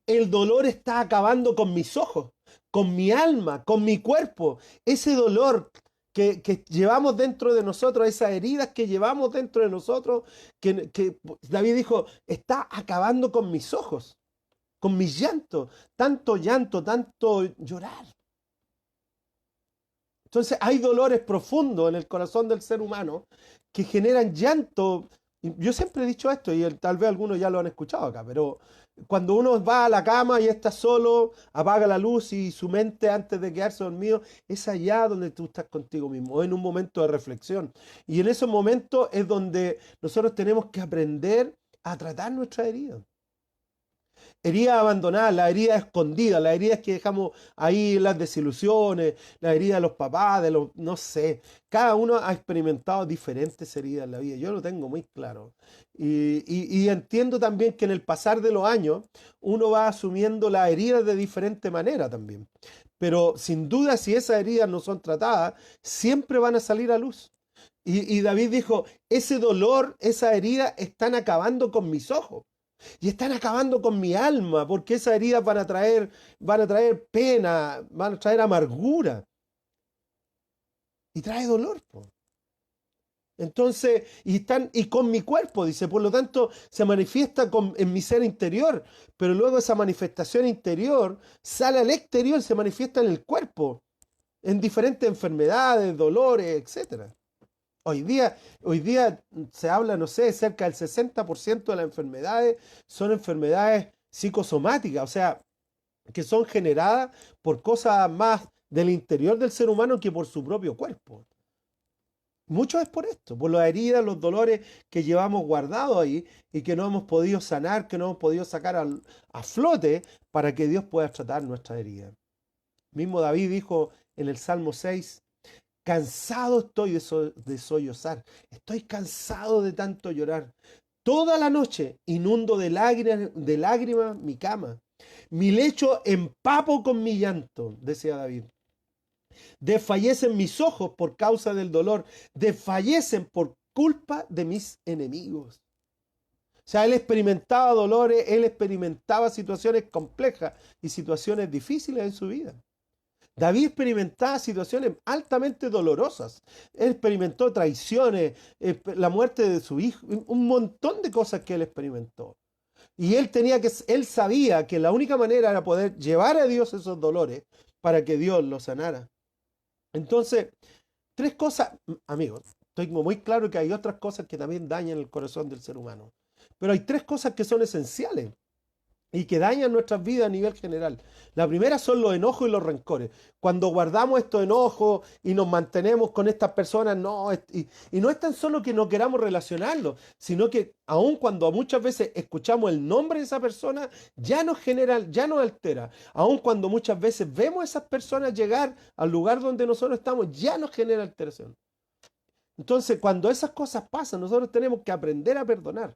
El dolor está acabando con mis ojos, con mi alma, con mi cuerpo. Ese dolor que llevamos dentro de nosotros, esas heridas que llevamos dentro de nosotros, que David dijo, está acabando con mis ojos, con mis llantos, tanto llorar. Entonces hay dolores profundos en el corazón del ser humano que generan llanto. Yo siempre he dicho esto y tal vez algunos ya lo han escuchado acá, pero cuando uno va a la cama y está solo, apaga la luz y su mente antes de quedarse dormido, es allá donde tú estás contigo mismo, en un momento de reflexión. Y en esos momentos es donde nosotros tenemos que aprender a tratar nuestras heridas. Heridas abandonadas, las heridas escondidas, las heridas que dejamos ahí, las desilusiones, las heridas de los papás, de los, no sé. Cada uno ha experimentado diferentes heridas en la vida, yo lo tengo muy claro. Y entiendo también que en el pasar de los años uno va asumiendo las heridas de diferente manera también. Pero sin duda, si esas heridas no son tratadas, siempre van a salir a luz. Y David dijo, ese dolor, esa herida están acabando con mis ojos. Y están acabando con mi alma, porque esas heridas van a traer pena, van a traer amargura. Y trae dolor, po. Entonces, y con mi cuerpo, dice, por lo tanto, se manifiesta en mi ser interior, pero luego esa manifestación interior sale al exterior, se manifiesta en el cuerpo, en diferentes enfermedades, dolores, etcétera. Hoy día se habla, no sé, cerca del 60% de las enfermedades son enfermedades psicosomáticas, o sea, que son generadas por cosas más del interior del ser humano que por su propio cuerpo. Mucho es por esto, por las heridas, los dolores que llevamos guardados ahí y que no hemos podido sanar, que no hemos podido sacar a flote para que Dios pueda tratar nuestras heridas. Mismo David dijo en el Salmo 6, cansado estoy de sollozar, estoy cansado de tanto llorar. Toda la noche inundo de lágrimas mi cama. Mi lecho empapo con mi llanto, decía David. Desfallecen mis ojos por causa del dolor. Desfallecen por culpa de mis enemigos. O sea, él experimentaba dolores, él experimentaba situaciones complejas y situaciones difíciles en su vida. David experimentaba situaciones altamente dolorosas. Él experimentó traiciones, la muerte de su hijo, un montón de cosas que él experimentó. Y él sabía que la única manera era poder llevar a Dios esos dolores para que Dios los sanara. Entonces, tres cosas, amigos, estoy muy claro que hay otras cosas que también dañan el corazón del ser humano. Pero hay tres cosas que son esenciales y que dañan nuestras vidas a nivel general. La primera son los enojos y los rencores. Cuando guardamos estos enojos y nos mantenemos con estas personas, y no es tan solo que no queramos relacionarlos, sino que aun cuando muchas veces escuchamos el nombre de esa persona, ya nos genera, ya nos altera. Aun cuando muchas veces vemos a esas personas llegar al lugar donde nosotros estamos, ya nos genera alteración. Entonces, cuando esas cosas pasan, nosotros tenemos que aprender a perdonar.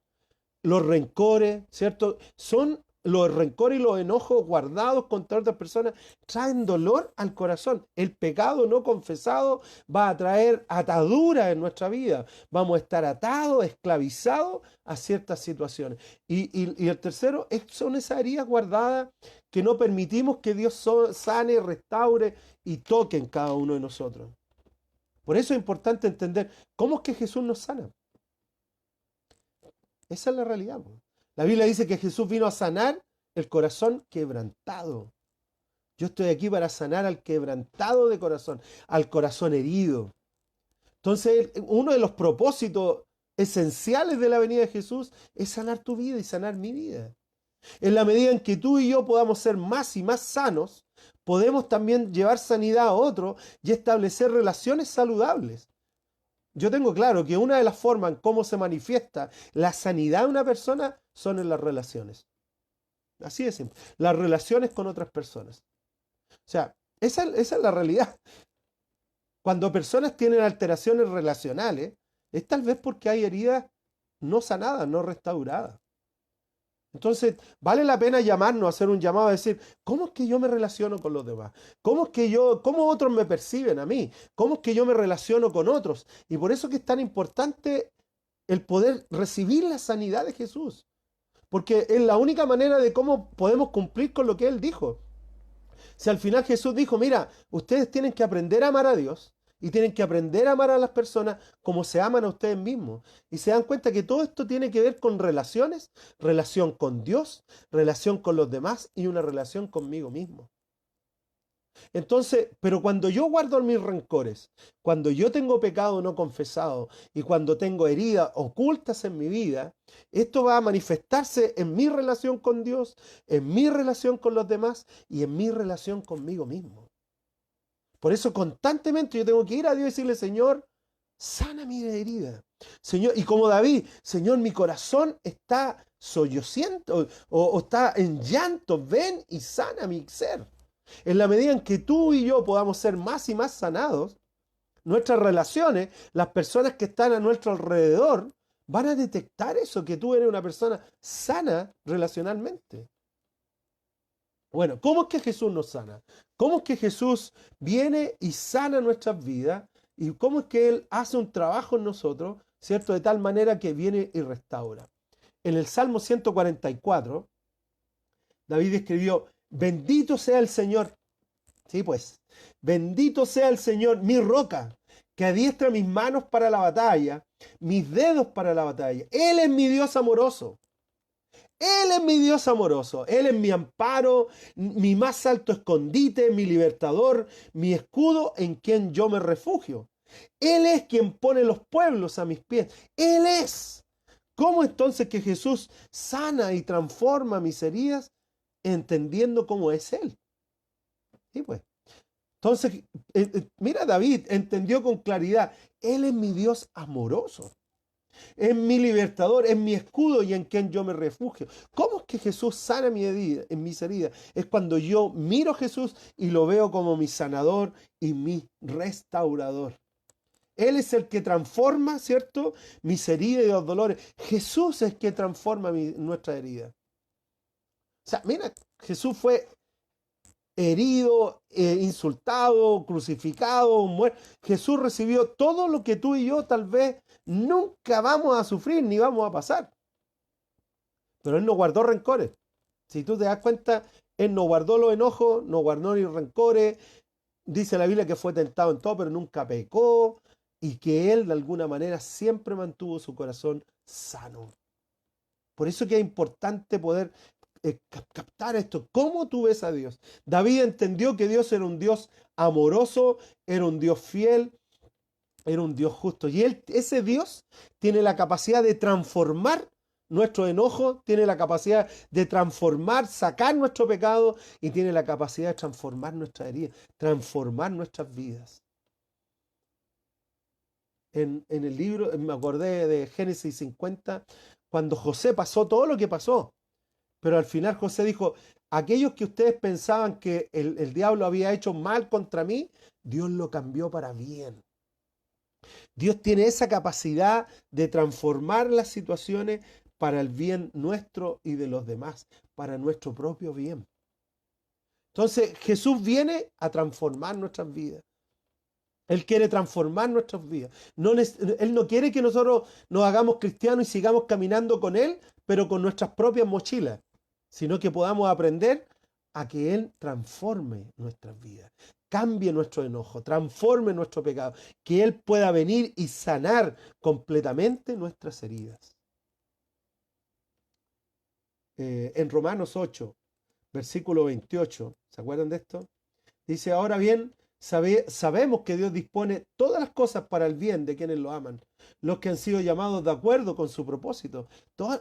Los rencores, ¿cierto? Son los rencores y los enojos guardados contra otras personas traen dolor al corazón. El pecado no confesado va a traer atadura en nuestra vida. Vamos a estar atados, esclavizados a ciertas situaciones. Y el tercero son esas heridas guardadas que no permitimos que Dios sane, restaure y toque en cada uno de nosotros. Por eso es importante entender cómo es que Jesús nos sana. Esa es la realidad. La Biblia dice que Jesús vino a sanar el corazón quebrantado. Yo estoy aquí para sanar al quebrantado de corazón, al corazón herido. Entonces, uno de los propósitos esenciales de la venida de Jesús es sanar tu vida y sanar mi vida. En la medida en que tú y yo podamos ser más y más sanos, podemos también llevar sanidad a otro y establecer relaciones saludables. Yo tengo claro que una de las formas en cómo se manifiesta la sanidad de una persona son en las relaciones. Así de simple. Las relaciones con otras personas. O sea, esa es la realidad. Cuando personas tienen alteraciones relacionales, es tal vez porque hay heridas no sanadas, no restauradas. Entonces, vale la pena llamarnos, hacer un llamado a decir, ¿cómo es que yo me relaciono con los demás? ¿Cómo otros me perciben a mí? ¿Cómo es que yo me relaciono con otros? Y por eso que es tan importante el poder recibir la sanidad de Jesús. Porque es la única manera de cómo podemos cumplir con lo que Él dijo. Si al final Jesús dijo, mira, ustedes tienen que aprender a amar a Dios y tienen que aprender a amar a las personas como se aman a ustedes mismos. Y se dan cuenta que todo esto tiene que ver con relaciones, relación con Dios, relación con los demás y una relación conmigo mismo. Entonces, pero cuando yo guardo mis rencores, cuando yo tengo pecado no confesado y cuando tengo heridas ocultas en mi vida, esto va a manifestarse en mi relación con Dios, en mi relación con los demás y en mi relación conmigo mismo. Por eso constantemente yo tengo que ir a Dios y decirle, Señor, sana mi herida. Señor, y como David, Señor, mi corazón está sollociendo o está en llanto, ven y sana mi ser. En la medida en que tú y yo podamos ser más y más sanados, nuestras relaciones, las personas que están a nuestro alrededor, van a detectar eso, que tú eres una persona sana relacionalmente. Bueno, ¿cómo es que Jesús nos sana? ¿Cómo es que Jesús viene y sana nuestras vidas? ¿Y cómo es que Él hace un trabajo en nosotros, ¿cierto? De tal manera que viene y restaura. En el Salmo 144, David escribió, bendito sea el Señor. Sí, pues, bendito sea el Señor, mi roca, que adiestra mis manos para la batalla, mis dedos para la batalla. Él es mi Dios amoroso. Él es mi Dios amoroso. Él es mi amparo, mi más alto escondite, mi libertador, mi escudo en quien yo me refugio. Él es quien pone los pueblos a mis pies. Él es. ¿Cómo entonces que Jesús sana y transforma mis heridas entendiendo cómo es Él? Sí, pues. Entonces, mira, David entendió con claridad, Él es mi Dios amoroso, es mi libertador, es mi escudo y en quien yo me refugio. ¿Cómo es que Jesús sana en mis heridas? Es cuando yo miro a Jesús y lo veo como mi sanador y mi restaurador. Él es el que transforma, ¿cierto?, mis heridas y los dolores. Jesús es el que transforma nuestra herida. O sea, mira, Jesús fue herido, insultado, crucificado, muerto. Jesús recibió todo lo que tú y yo tal vez nunca vamos a sufrir ni vamos a pasar. Pero Él no guardó rencores. Si tú te das cuenta, Él no guardó los enojos, no guardó ni rencores. Dice la Biblia que fue tentado en todo, pero nunca pecó. Y que Él de alguna manera siempre mantuvo su corazón sano. Por eso que es importante poder captar esto. ¿Cómo tú ves a Dios? David entendió que Dios era un Dios amoroso, era un Dios fiel, era un Dios justo. Y ese Dios tiene la capacidad de transformar nuestro enojo, tiene la capacidad de transformar, sacar nuestro pecado y tiene la capacidad de transformar nuestra herida, transformar nuestras vidas. En el libro, me acordé de Génesis 50, cuando José pasó todo lo que pasó. Pero al final José dijo, aquellos que ustedes pensaban que el diablo había hecho mal contra mí, Dios lo cambió para bien. Dios tiene esa capacidad de transformar las situaciones para el bien nuestro y de los demás, para nuestro propio bien. Entonces Jesús viene a transformar nuestras vidas. Él quiere transformar nuestras vidas. Él no quiere que nosotros nos hagamos cristianos y sigamos caminando con Él, pero con nuestras propias mochilas, sino que podamos aprender a que Él transforme nuestras vidas, cambie nuestro enojo, transforme nuestro pecado, que Él pueda venir y sanar completamente nuestras heridas. En Romanos 8, versículo 28, ¿se acuerdan de esto? Dice, ahora bien, sabemos que Dios dispone todas las cosas para el bien de quienes lo aman, los que han sido llamados de acuerdo con su propósito.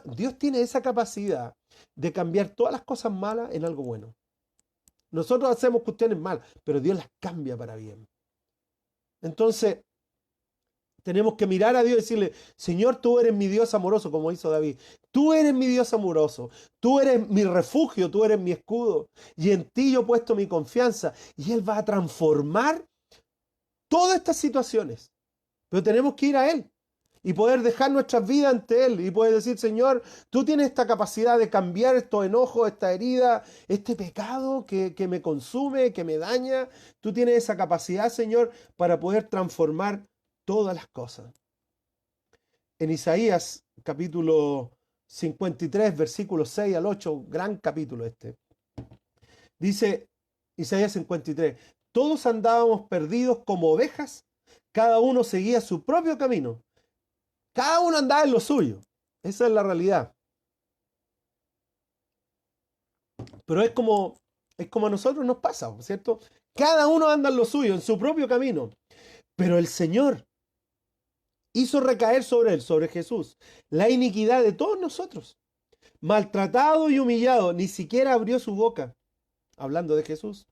Dios tiene esa capacidad de cambiar todas las cosas malas en algo bueno. Nosotros hacemos cuestiones malas, pero Dios las cambia para bien. Entonces, tenemos que mirar a Dios y decirle, Señor, tú eres mi Dios amoroso, como hizo David. Tú eres mi Dios amoroso. Tú eres mi refugio, tú eres mi escudo. Y en ti yo he puesto mi confianza. Y Él va a transformar todas estas situaciones. Pero tenemos que ir a Él y poder dejar nuestras vidas ante Él y poder decir, Señor, tú tienes esta capacidad de cambiar estos enojos, esta herida, este pecado que me consume, que me daña. Tú tienes esa capacidad, Señor, para poder transformar todas las cosas. En Isaías, capítulo 53, versículos 6 al 8, gran capítulo este. Dice Isaías 53, todos andábamos perdidos como ovejas, cada uno seguía su propio camino. Cada uno andaba en lo suyo. Esa es la realidad. Pero es como a nosotros nos pasa, ¿cierto? Cada uno anda en lo suyo, en su propio camino. Pero el Señor hizo recaer sobre él, sobre Jesús, la iniquidad de todos nosotros. Maltratado y humillado, ni siquiera abrió su boca. Hablando de Jesús.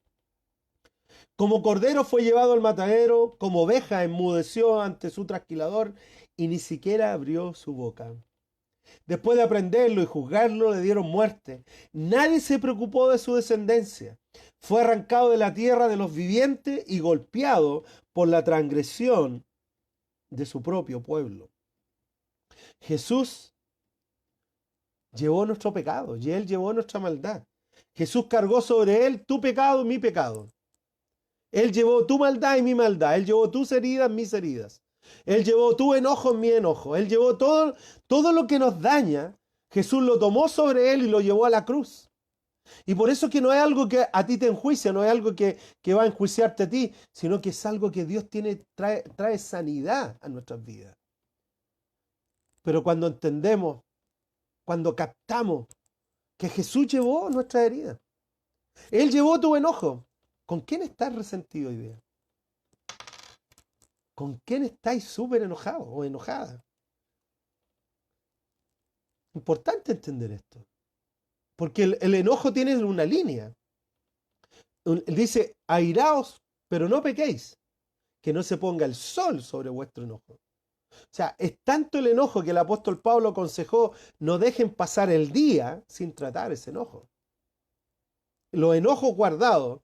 Como cordero fue llevado al matadero, como oveja enmudeció ante su trasquilador y ni siquiera abrió su boca. Después de aprenderlo y juzgarlo, le dieron muerte. Nadie se preocupó de su descendencia. Fue arrancado de la tierra de los vivientes y golpeado por la transgresión de su propio pueblo. Jesús llevó nuestro pecado y Él llevó nuestra maldad. Jesús cargó sobre Él tu pecado y mi pecado. Él llevó tu maldad y mi maldad. Él llevó tus heridas, mis heridas. Él llevó tu enojo, mi enojo. Él llevó todo lo que nos daña. Jesús lo tomó sobre Él y lo llevó a la cruz. Y por eso que no es algo que a ti te enjuicia, no es algo que va a enjuiciarte a ti, sino que es algo que Dios trae sanidad a nuestras vidas. Pero cuando entendemos, cuando captamos que Jesús llevó nuestras heridas, Él llevó tu enojo. ¿Con quién estás resentido hoy día? ¿Con quién estáis súper enojados o enojada? Importante entender esto. Porque el enojo tiene una línea. Dice, airaos, pero no pequéis. Que no se ponga el sol sobre vuestro enojo. O sea, es tanto el enojo que el apóstol Pablo aconsejó, no dejen pasar el día sin tratar ese enojo. Los enojos guardados,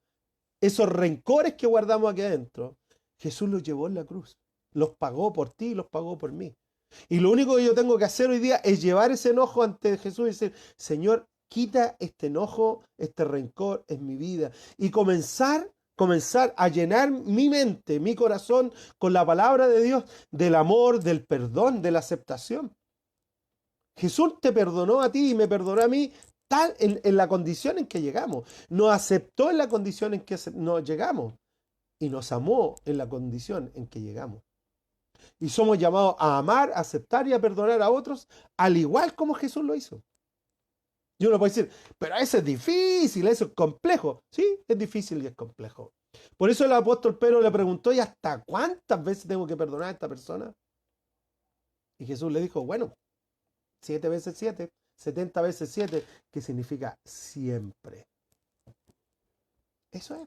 esos rencores que guardamos aquí adentro, Jesús los llevó en la cruz. Los pagó por ti y los pagó por mí. Y lo único que yo tengo que hacer hoy día es llevar ese enojo ante Jesús y decir, Señor, quita este enojo, este rencor en mi vida. Y comenzar a llenar mi mente, mi corazón con la palabra de Dios, del amor, del perdón, de la aceptación. Jesús te perdonó a ti y me perdonó a mí tal en la condición en que llegamos. Nos aceptó en la condición en que nos llegamos y nos amó en la condición en que llegamos. Y somos llamados a amar, a aceptar y a perdonar a otros, al igual como Jesús lo hizo. Y uno puede decir, pero eso es difícil, eso es complejo. Sí, es difícil y es complejo. Por eso el apóstol Pedro le preguntó, ¿y hasta cuántas veces tengo que perdonar a esta persona? Y Jesús le dijo, bueno, 7 veces 7, 70 veces 7, que significa siempre. Eso es.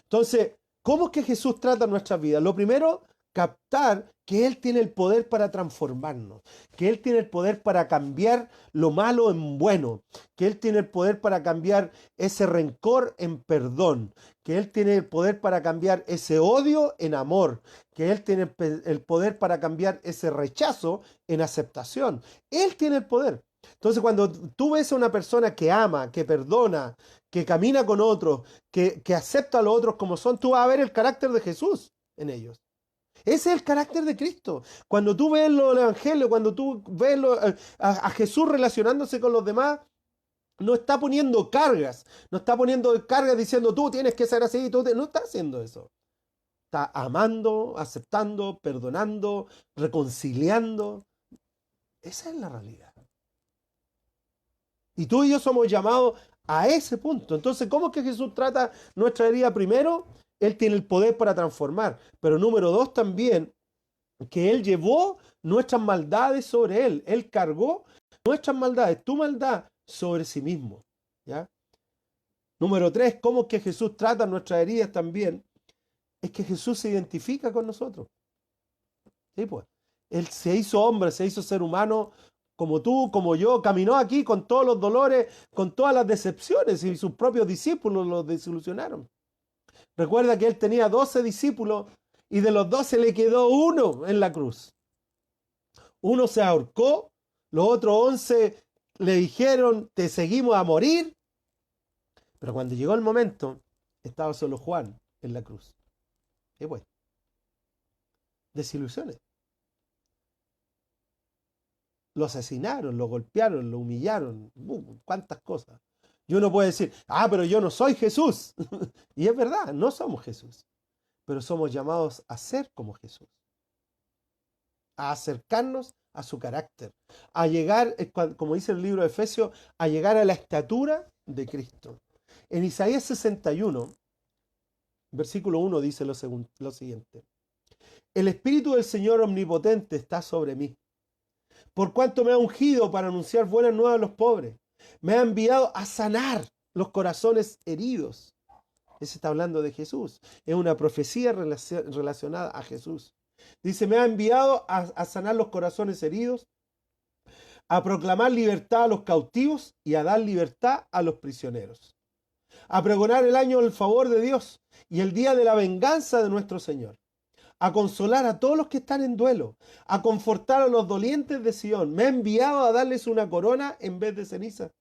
Entonces, ¿cómo es que Jesús trata nuestras vidas? Lo primero, captar que Él tiene el poder para transformarnos, que Él tiene el poder para cambiar lo malo en bueno, que Él tiene el poder para cambiar ese rencor en perdón, que Él tiene el poder para cambiar ese odio en amor, que Él tiene el poder para cambiar ese rechazo en aceptación. Él tiene el poder. Entonces, cuando tú ves a una persona que ama, que perdona, que camina con otros, que acepta a los otros como son, tú vas a ver el carácter de Jesús en ellos. Ese es el carácter de Cristo. Cuando tú ves el Evangelio, cuando tú ves a Jesús relacionándose con los demás, no está poniendo cargas. No está poniendo cargas diciendo tú tienes que ser así. No está haciendo eso. Está amando, aceptando, perdonando, reconciliando. Esa es la realidad. Y tú y yo somos llamados a ese punto. Entonces, ¿cómo es que Jesús trata nuestra herida? Primero, Él tiene el poder para transformar. Pero número dos también, que Él llevó nuestras maldades sobre Él. Él cargó nuestras maldades, tu maldad, sobre sí mismo. ¿Ya? Número tres, ¿cómo es que Jesús trata nuestras heridas también? Es que Jesús se identifica con nosotros. ¿Sí, pues? Él se hizo hombre, se hizo ser humano como tú, como yo, caminó aquí con todos los dolores, con todas las decepciones, y sus propios discípulos los desilusionaron. Recuerda que él tenía 12 discípulos y de los 12 le quedó uno en la cruz. Uno se ahorcó, los otros 11 le dijeron, te seguimos a morir. Pero cuando llegó el momento, estaba solo Juan en la cruz. ¿Qué pues? Desilusiones. Lo asesinaron, lo golpearon, lo humillaron, cuántas cosas. Y uno puede decir, pero yo no soy Jesús. Y es verdad, no somos Jesús. Pero somos llamados a ser como Jesús. A acercarnos a su carácter. A llegar, como dice el libro de Efesios, a llegar a la estatura de Cristo. En Isaías 61, versículo 1 dice lo siguiente. El Espíritu del Señor Omnipotente está sobre mí, por cuanto me ha ungido para anunciar buenas nuevas a los pobres. Me ha enviado a sanar los corazones heridos. Ese está hablando de Jesús. Es una profecía relacionada a Jesús. Dice, me ha enviado a sanar los corazones heridos, a proclamar libertad a los cautivos y a dar libertad a los prisioneros. A pregonar el año del favor de Dios y el día de la venganza de nuestro Señor. A consolar a todos los que están en duelo, a confortar a los dolientes de Sion. Me ha enviado a darles una corona en vez de ceniza,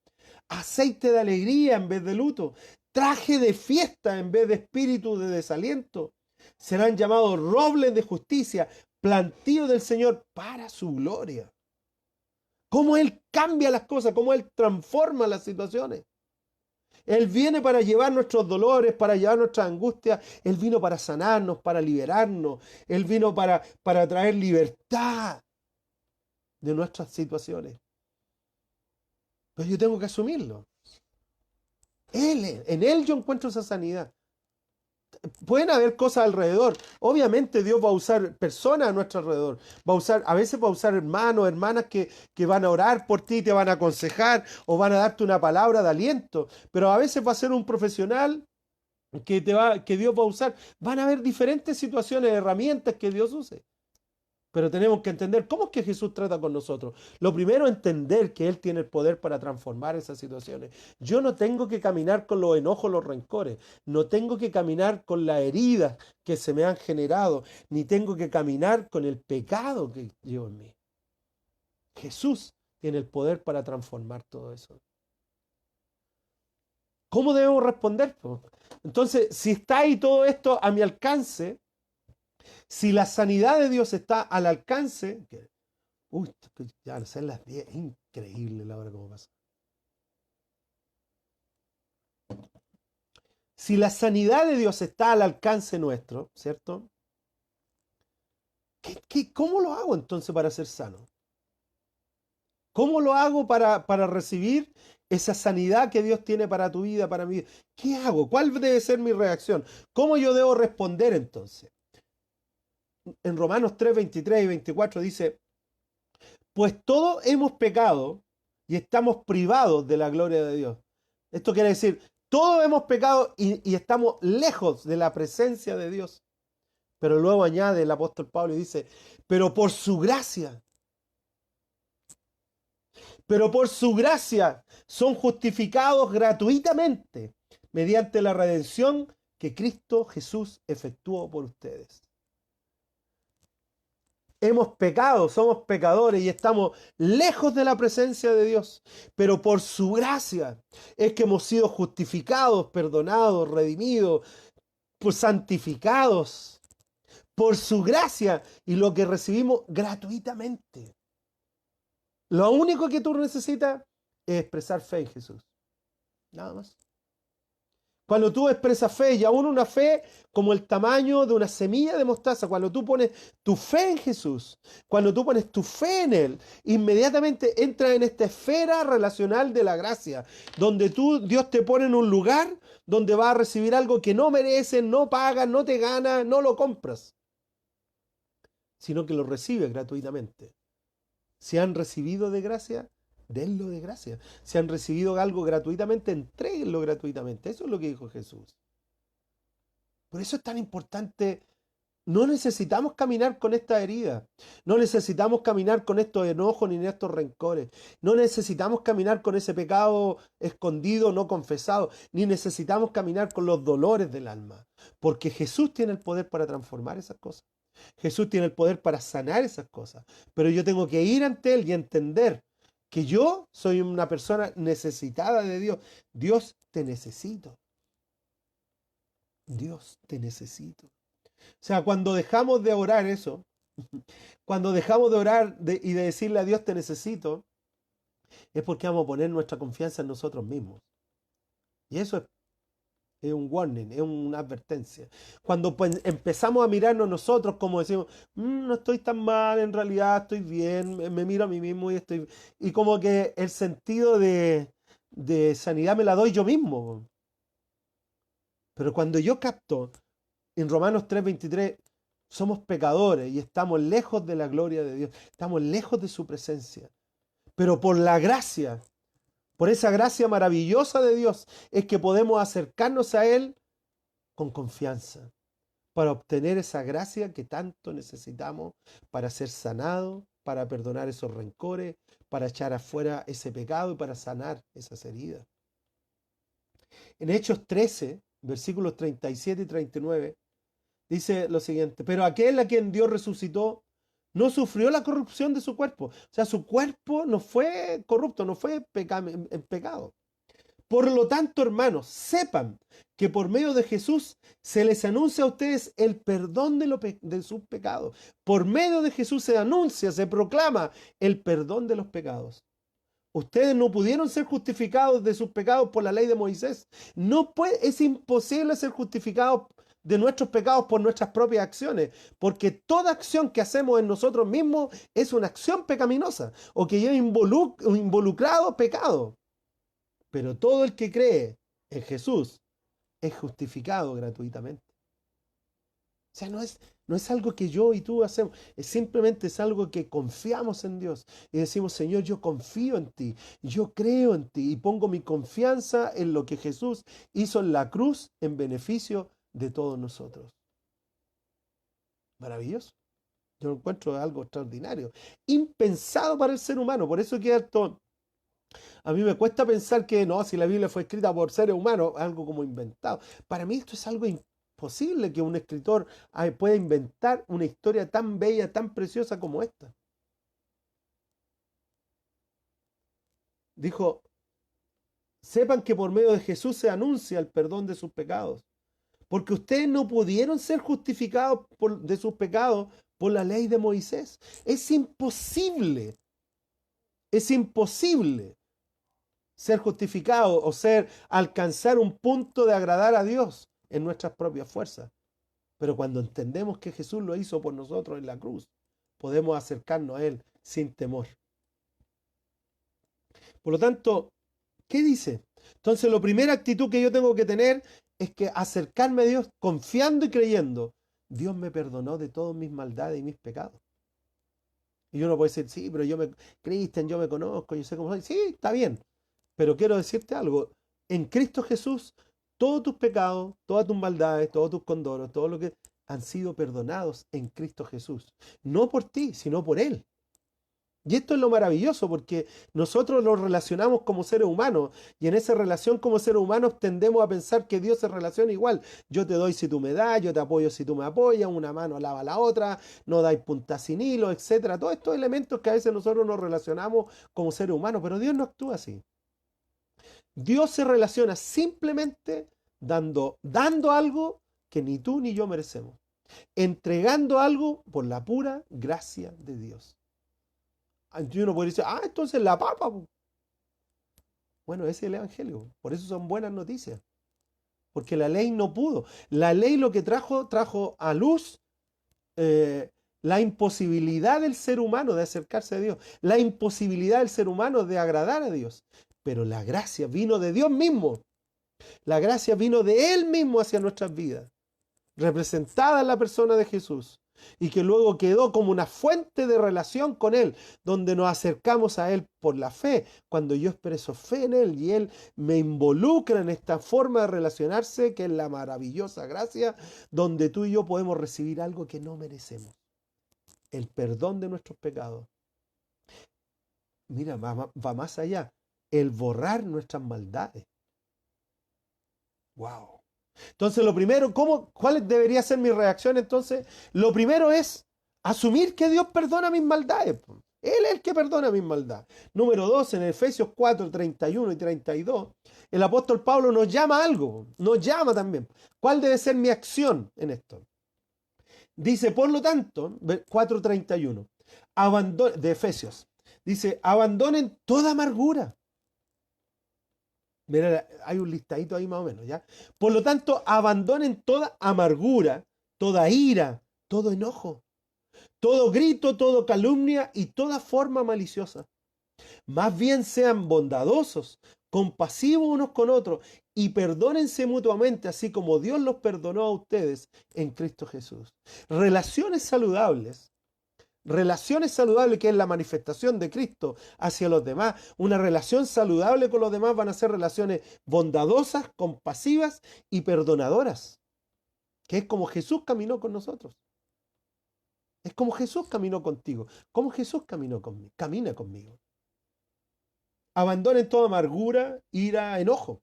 aceite de alegría en vez de luto, traje de fiesta en vez de espíritu de desaliento. Serán llamados robles de justicia, plantío del Señor para su gloria. Cómo Él cambia las cosas, cómo Él transforma las situaciones. Él viene para llevar nuestros dolores, para llevar nuestras angustias. Él vino para sanarnos, para liberarnos. Él vino para traer libertad de nuestras situaciones. Pero yo tengo que asumirlo. En Él yo encuentro esa sanidad. Pueden haber cosas alrededor. Obviamente Dios va a usar personas a nuestro alrededor. A veces va a usar hermanos, hermanas que van a orar por ti, te van a aconsejar o van a darte una palabra de aliento. Pero a veces va a ser un profesional que Dios va a usar. Van a haber diferentes situaciones, herramientas que Dios use. Pero tenemos que entender cómo es que Jesús trata con nosotros. Lo primero es entender que Él tiene el poder para transformar esas situaciones. Yo no tengo que caminar con los enojos, los rencores. No tengo que caminar con las heridas que se me han generado. Ni tengo que caminar con el pecado que llevo en mí. Jesús tiene el poder para transformar todo eso. ¿Cómo debemos responder? Entonces, si está ahí todo esto a mi alcance, si la sanidad de Dios está al alcance, ya son las 10, es increíble la hora como pasa. Si la sanidad de Dios está al alcance nuestro, ¿cierto? ¿Cómo lo hago entonces para ser sano? ¿Cómo lo hago para recibir esa sanidad que Dios tiene para tu vida, para mi vida? ¿Qué hago? ¿Cuál debe ser mi reacción? ¿Cómo yo debo responder entonces? En Romanos 3, 23 y 24 dice, pues todos hemos pecado y estamos privados de la gloria de Dios. Esto quiere decir, todos hemos pecado y estamos lejos de la presencia de Dios. Pero luego añade el apóstol Pablo y dice, pero por su gracia, pero por su gracia son justificados gratuitamente mediante la redención que Cristo Jesús efectuó por ustedes. Hemos pecado, somos pecadores y estamos lejos de la presencia de Dios, pero por su gracia es que hemos sido justificados, perdonados, redimidos, pues santificados por su gracia y lo que recibimos gratuitamente. Lo único que tú necesitas es expresar fe en Jesús. Nada más. Cuando tú expresas fe, y aún una fe como el tamaño de una semilla de mostaza, cuando tú pones tu fe en Jesús, cuando tú pones tu fe en Él, inmediatamente entras en esta esfera relacional de la gracia, donde Dios te pone en un lugar donde vas a recibir algo que no mereces, no pagas, no te ganas, no lo compras, sino que lo recibes gratuitamente. Si han recibido de gracia, denlo de gracia. Si han recibido algo gratuitamente, entréguenlo gratuitamente. Eso es lo que dijo Jesús. Por eso es tan importante. No necesitamos caminar con esta herida. No necesitamos caminar con estos enojos ni estos rencores. No necesitamos caminar con ese pecado escondido, no confesado. Ni necesitamos caminar con los dolores del alma. Porque Jesús tiene el poder para transformar esas cosas. Jesús tiene el poder para sanar esas cosas. Pero yo tengo que ir ante Él y entender que yo soy una persona necesitada de Dios. Dios, te necesito. Dios, te necesito. O sea, cuando dejamos de orar eso, cuando dejamos de orar y de decirle a Dios te necesito, es porque vamos a poner nuestra confianza en nosotros mismos. Y eso es un warning, es una advertencia. Cuando pues, empezamos a mirarnos nosotros como decimos, no estoy tan mal, en realidad estoy bien, me miro a mí mismo y estoy... Y como que el sentido de sanidad me la doy yo mismo. Pero cuando yo capto en Romanos 3:23, somos pecadores y estamos lejos de la gloria de Dios, estamos lejos de su presencia. Pero por la gracia, por esa gracia maravillosa de Dios, es que podemos acercarnos a Él con confianza, para obtener esa gracia que tanto necesitamos para ser sanados, para perdonar esos rencores, para echar afuera ese pecado y para sanar esas heridas. En Hechos 13, versículos 37 y 39, dice lo siguiente, pero aquel a quien Dios resucitó no sufrió la corrupción de su cuerpo. O sea, su cuerpo no fue corrupto, no fue en pecado. Por lo tanto, hermanos, sepan que por medio de Jesús se les anuncia a ustedes el perdón de sus pecados. Por medio de Jesús se anuncia, se proclama el perdón de los pecados. Ustedes no pudieron ser justificados de sus pecados por la ley de Moisés. Es imposible ser justificados de nuestros pecados por nuestras propias acciones, porque toda acción que hacemos en nosotros mismos es una acción pecaminosa o que lleva involucrado pecado. Pero todo el que cree en Jesús es justificado gratuitamente. O sea, no es algo que yo y tú hacemos, simplemente es algo que confiamos en Dios y decimos, Señor, yo confío en ti, yo creo en ti y pongo mi confianza en lo que Jesús hizo en la cruz en beneficio de todos nosotros. Maravilloso. Yo lo encuentro algo extraordinario, impensado para el ser humano. Por eso que esto, a mí me cuesta pensar que no, si la Biblia fue escrita por seres humanos, algo como inventado. Para mí esto es algo imposible que un escritor pueda inventar una historia tan bella, tan preciosa como esta. Dijo, sepan que por medio de Jesús se anuncia el perdón de sus pecados, porque ustedes no pudieron ser justificados de sus pecados por la ley de Moisés. Es imposible ser justificado o alcanzar un punto de agradar a Dios en nuestras propias fuerzas. Pero cuando entendemos que Jesús lo hizo por nosotros en la cruz, podemos acercarnos a Él sin temor. Por lo tanto, ¿qué dice? Entonces, la primera actitud que yo tengo que tener es que acercarme a Dios confiando y creyendo. Dios me perdonó de todas mis maldades y mis pecados. Y uno puede decir, sí, pero Cristian, yo me conozco, yo sé cómo soy. Sí, está bien. Pero quiero decirte algo. En Cristo Jesús, todos tus pecados, todas tus maldades, todos tus condoros, todo lo que han sido perdonados en Cristo Jesús. No por ti, sino por Él. Y esto es lo maravilloso porque nosotros nos relacionamos como seres humanos y en esa relación como seres humanos tendemos a pensar que Dios se relaciona igual. Yo te doy si tú me das, yo te apoyo si tú me apoyas, una mano lava la otra, no dais punta sin hilo, etcétera. Todos estos elementos que a veces nosotros nos relacionamos como seres humanos, pero Dios no actúa así. Dios se relaciona simplemente dando algo que ni tú ni yo merecemos, entregando algo por la pura gracia de Dios. Y uno puede decir, entonces la papa. Bueno, ese es el evangelio. Por eso son buenas noticias. Porque la ley no pudo. La ley lo que trajo a luz la imposibilidad del ser humano de acercarse a Dios. La imposibilidad del ser humano de agradar a Dios. Pero la gracia vino de Dios mismo. La gracia vino de Él mismo hacia nuestras vidas. Representada en la persona de Jesús. Y que luego quedó como una fuente de relación con Él, donde nos acercamos a Él por la fe. Cuando yo expreso fe en Él y Él me involucra en esta forma de relacionarse, que es la maravillosa gracia, donde tú y yo podemos recibir algo que no merecemos. El perdón de nuestros pecados. Mira, va más allá. El borrar nuestras maldades. ¡Wow! Entonces lo primero, ¿cuál debería ser mi reacción entonces? Lo primero es asumir que Dios perdona mis maldades. Él es el que perdona mis maldades. Número 2, en Efesios 4, 31 y 32, el apóstol Pablo nos llama a algo, nos llama también. ¿Cuál debe ser mi acción en esto? Dice, por lo tanto, 4:31, de Efesios, dice, abandonen toda amargura. Mira, hay un listadito ahí más o menos, ¿ya? Por lo tanto, abandonen toda amargura, toda ira, todo enojo, todo grito, toda calumnia y toda forma maliciosa. Más bien sean bondadosos, compasivos unos con otros y perdónense mutuamente, así como Dios los perdonó a ustedes en Cristo Jesús. Relaciones saludables que es la manifestación de Cristo hacia los demás. Una relación saludable con los demás van a ser relaciones bondadosas, compasivas y perdonadoras, que es como Jesús caminó con nosotros. Es como Jesús caminó contigo, como Jesús camina conmigo. Abandonen toda amargura, ira, enojo.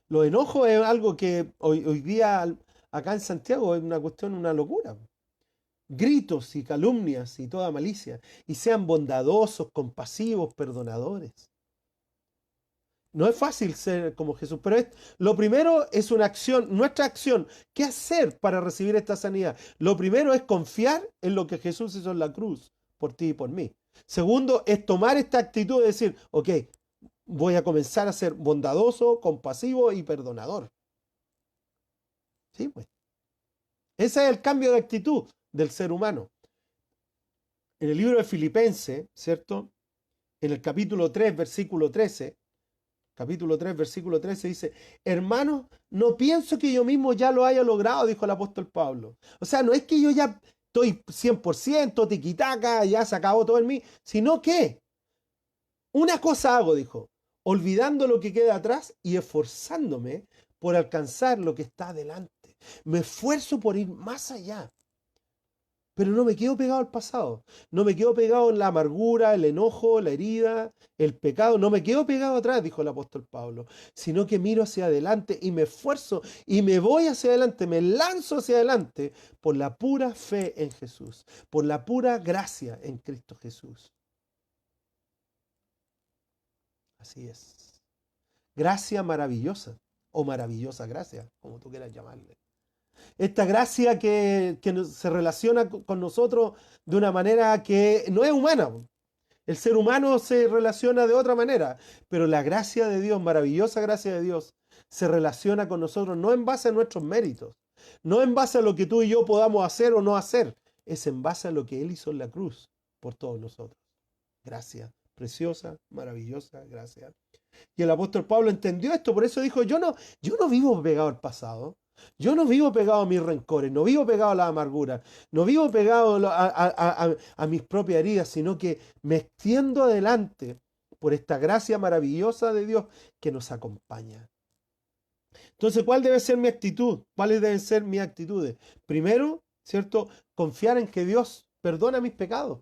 Los enojos es algo que hoy día acá en Santiago es una cuestión, una locura. Gritos y calumnias y toda malicia, y sean bondadosos, compasivos, perdonadores. No es fácil ser como Jesús, pero lo primero es una acción, nuestra acción. ¿Qué hacer para recibir esta sanidad? Lo primero es confiar en lo que Jesús hizo en la cruz, por ti y por mí. Segundo, es tomar esta actitud de decir, ok, voy a comenzar a ser bondadoso, compasivo y perdonador. Sí, pues. Ese es el cambio de actitud del ser humano. En el libro de Filipenses, ¿cierto? En el capítulo 3, versículo 13, dice, hermanos, no pienso que yo mismo ya lo haya logrado, dijo el apóstol Pablo. O sea, no es que yo ya estoy 100%, tiquitaca, ya se acabó todo en mí, sino que una cosa hago, dijo, olvidando lo que queda atrás y esforzándome por alcanzar lo que está adelante. Me esfuerzo por ir más allá. Pero no me quedo pegado al pasado, no me quedo pegado en la amargura, el enojo, la herida, el pecado, no me quedo pegado atrás, dijo el apóstol Pablo, sino que miro hacia adelante y me esfuerzo y me voy hacia adelante, me lanzo hacia adelante por la pura fe en Jesús, por la pura gracia en Cristo Jesús. Así es. Gracia maravillosa o maravillosa gracia, como tú quieras llamarle. Esta gracia que se relaciona con nosotros de una manera que no es humana. El ser humano se relaciona de otra manera, pero la gracia de Dios, maravillosa gracia de Dios, se relaciona con nosotros no en base a nuestros méritos, no en base a lo que tú y yo podamos hacer o no hacer, es en base a lo que Él hizo en la cruz por todos nosotros. Gracia, preciosa, maravillosa gracia. Y el apóstol Pablo entendió esto, por eso dijo, yo no vivo pegado al pasado. Yo no vivo pegado a mis rencores, no vivo pegado a la amargura, no vivo pegado a mis propias heridas, sino que me extiendo adelante por esta gracia maravillosa de Dios que nos acompaña. Entonces, ¿cuál debe ser mi actitud? ¿Cuáles deben ser mis actitudes? Primero, ¿cierto? Confiar en que Dios perdona mis pecados.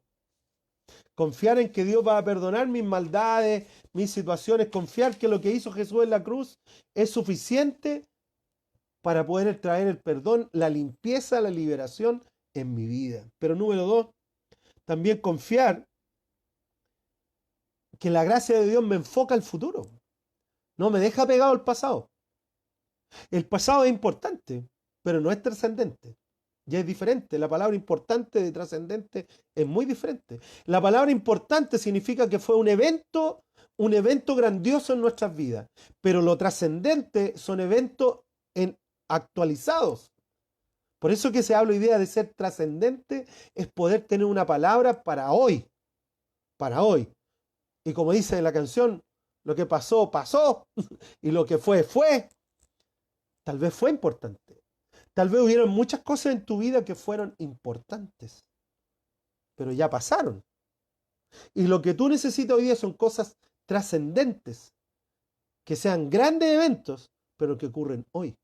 Confiar en que Dios va a perdonar mis maldades, mis situaciones. Confiar que lo que hizo Jesús en la cruz es suficiente para poder traer el perdón, la limpieza, la liberación en mi vida. Pero número dos, también confiar que la gracia de Dios me enfoca al futuro. No me deja pegado al pasado. El pasado es importante, pero no es trascendente. Ya es diferente. La palabra importante de trascendente es muy diferente. La palabra importante significa que fue un evento grandioso en nuestras vidas. Pero lo trascendente son eventos actualizados. Por eso que se habla hoy día de ser trascendente, es poder tener una palabra para hoy. Para hoy. Y como dice la canción, lo que pasó, pasó. Y lo que fue, fue. Tal vez fue importante. Tal vez hubieron muchas cosas en tu vida que fueron importantes, pero ya pasaron. Y lo que tú necesitas hoy día son cosas trascendentes, que sean grandes eventos, pero que ocurren hoy.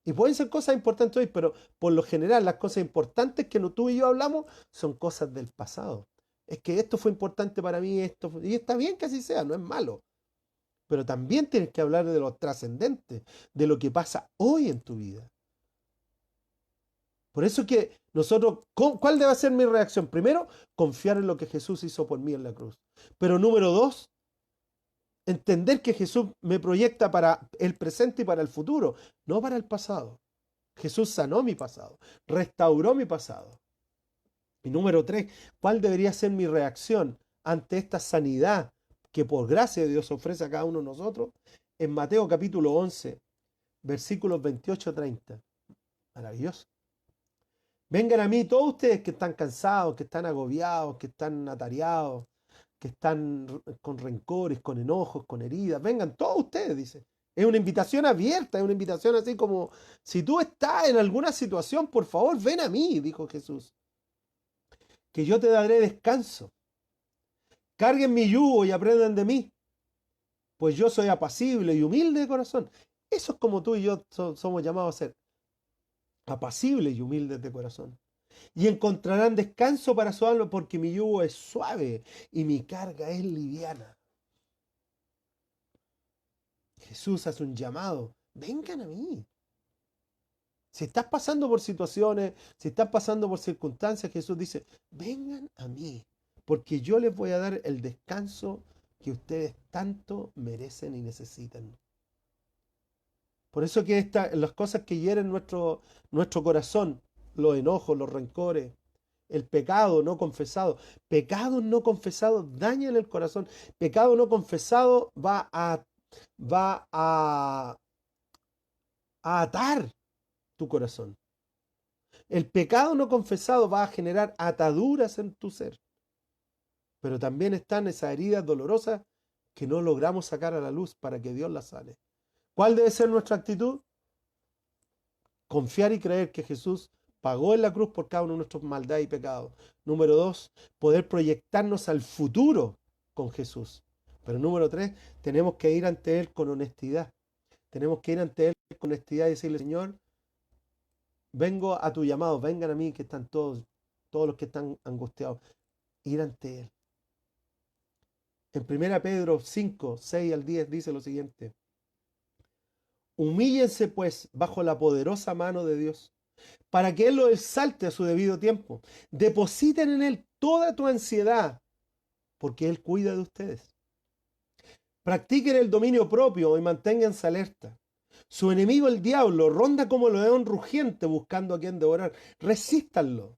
Y pueden ser cosas importantes hoy, pero por lo general las cosas importantes que tú y yo hablamos son cosas del pasado. Es que esto fue importante para mí, y está bien que así sea, no es malo. Pero también tienes que hablar de lo trascendente, de lo que pasa hoy en tu vida. Por eso que nosotros, ¿cuál debe ser mi reacción? Primero, confiar en lo que Jesús hizo por mí en la cruz. Pero número dos, entender que Jesús me proyecta para el presente y para el futuro, no para el pasado. Jesús sanó mi pasado, restauró mi pasado. Y número tres, ¿cuál debería ser mi reacción ante esta sanidad que por gracia de Dios ofrece a cada uno de nosotros? En Mateo capítulo 11, versículos 28-30. Maravilloso. Vengan a mí todos ustedes que están cansados, que están agobiados, que están atareados, que están con rencores, con enojos, con heridas. Vengan todos ustedes, dice. Es una invitación abierta, es una invitación así como, si tú estás en alguna situación, por favor, ven a mí, dijo Jesús, que yo te daré descanso. Carguen mi yugo y aprendan de mí, pues yo soy apacible y humilde de corazón. Eso es como tú y yo somos llamados a ser, apacibles y humildes de corazón. Y encontrarán descanso para su alma, porque mi yugo es suave y mi carga es liviana. Jesús hace un llamado, vengan a mí. Si estás pasando por situaciones, si estás pasando por circunstancias, Jesús dice, vengan a mí, porque yo les voy a dar el descanso que ustedes tanto merecen y necesitan. Por eso que las cosas que hieren nuestro corazón, los enojos, los rencores, el pecado no confesado dañan el corazón. Pecado no confesado va a atar tu corazón. El pecado no confesado va a generar ataduras en tu ser. Pero también están esas heridas dolorosas que no logramos sacar a la luz para que Dios las sane. ¿Cuál debe ser nuestra actitud? Confiar y creer que Jesús pagó en la cruz por cada uno de nuestros maldades y pecados. Número dos, poder proyectarnos al futuro con Jesús. Pero número tres, tenemos que ir ante Él con honestidad. Tenemos que ir ante Él con honestidad y decirle, Señor, vengo a tu llamado, vengan a mí que están todos los que están angustiados. Ir ante Él. En 1 Pedro 5, 6 al 10 dice lo siguiente. Humíllense pues bajo la poderosa mano de Dios, para que Él lo exalte a su debido tiempo. Depositen en Él toda tu ansiedad, porque Él cuida de ustedes. Practiquen el dominio propio y manténganse alerta. Su enemigo, el diablo, ronda como león rugiente buscando a quien devorar. Resístanlo,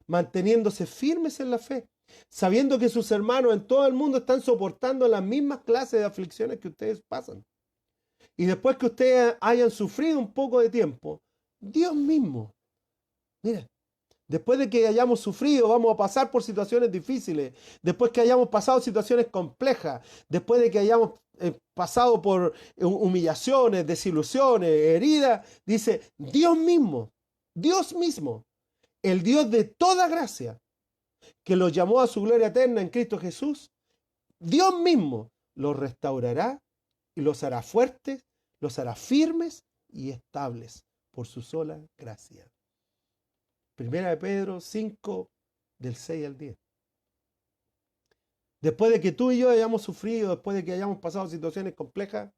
manteniéndose firmes en la fe, sabiendo que sus hermanos en todo el mundo están soportando las mismas clases de aflicciones que ustedes pasan. Y después que ustedes hayan sufrido un poco de tiempo, Dios mismo, mira, después de que hayamos sufrido, vamos a pasar por situaciones difíciles, después que hayamos pasado situaciones complejas, después de que hayamos pasado por humillaciones, desilusiones, heridas, dice, Dios mismo, el Dios de toda gracia, que los llamó a su gloria eterna en Cristo Jesús, Dios mismo los restaurará y los hará fuertes, los hará firmes y estables por su sola gracia. Primera de Pedro 5, del 6 al 10. Después de que tú y yo hayamos sufrido, después de que hayamos pasado situaciones complejas,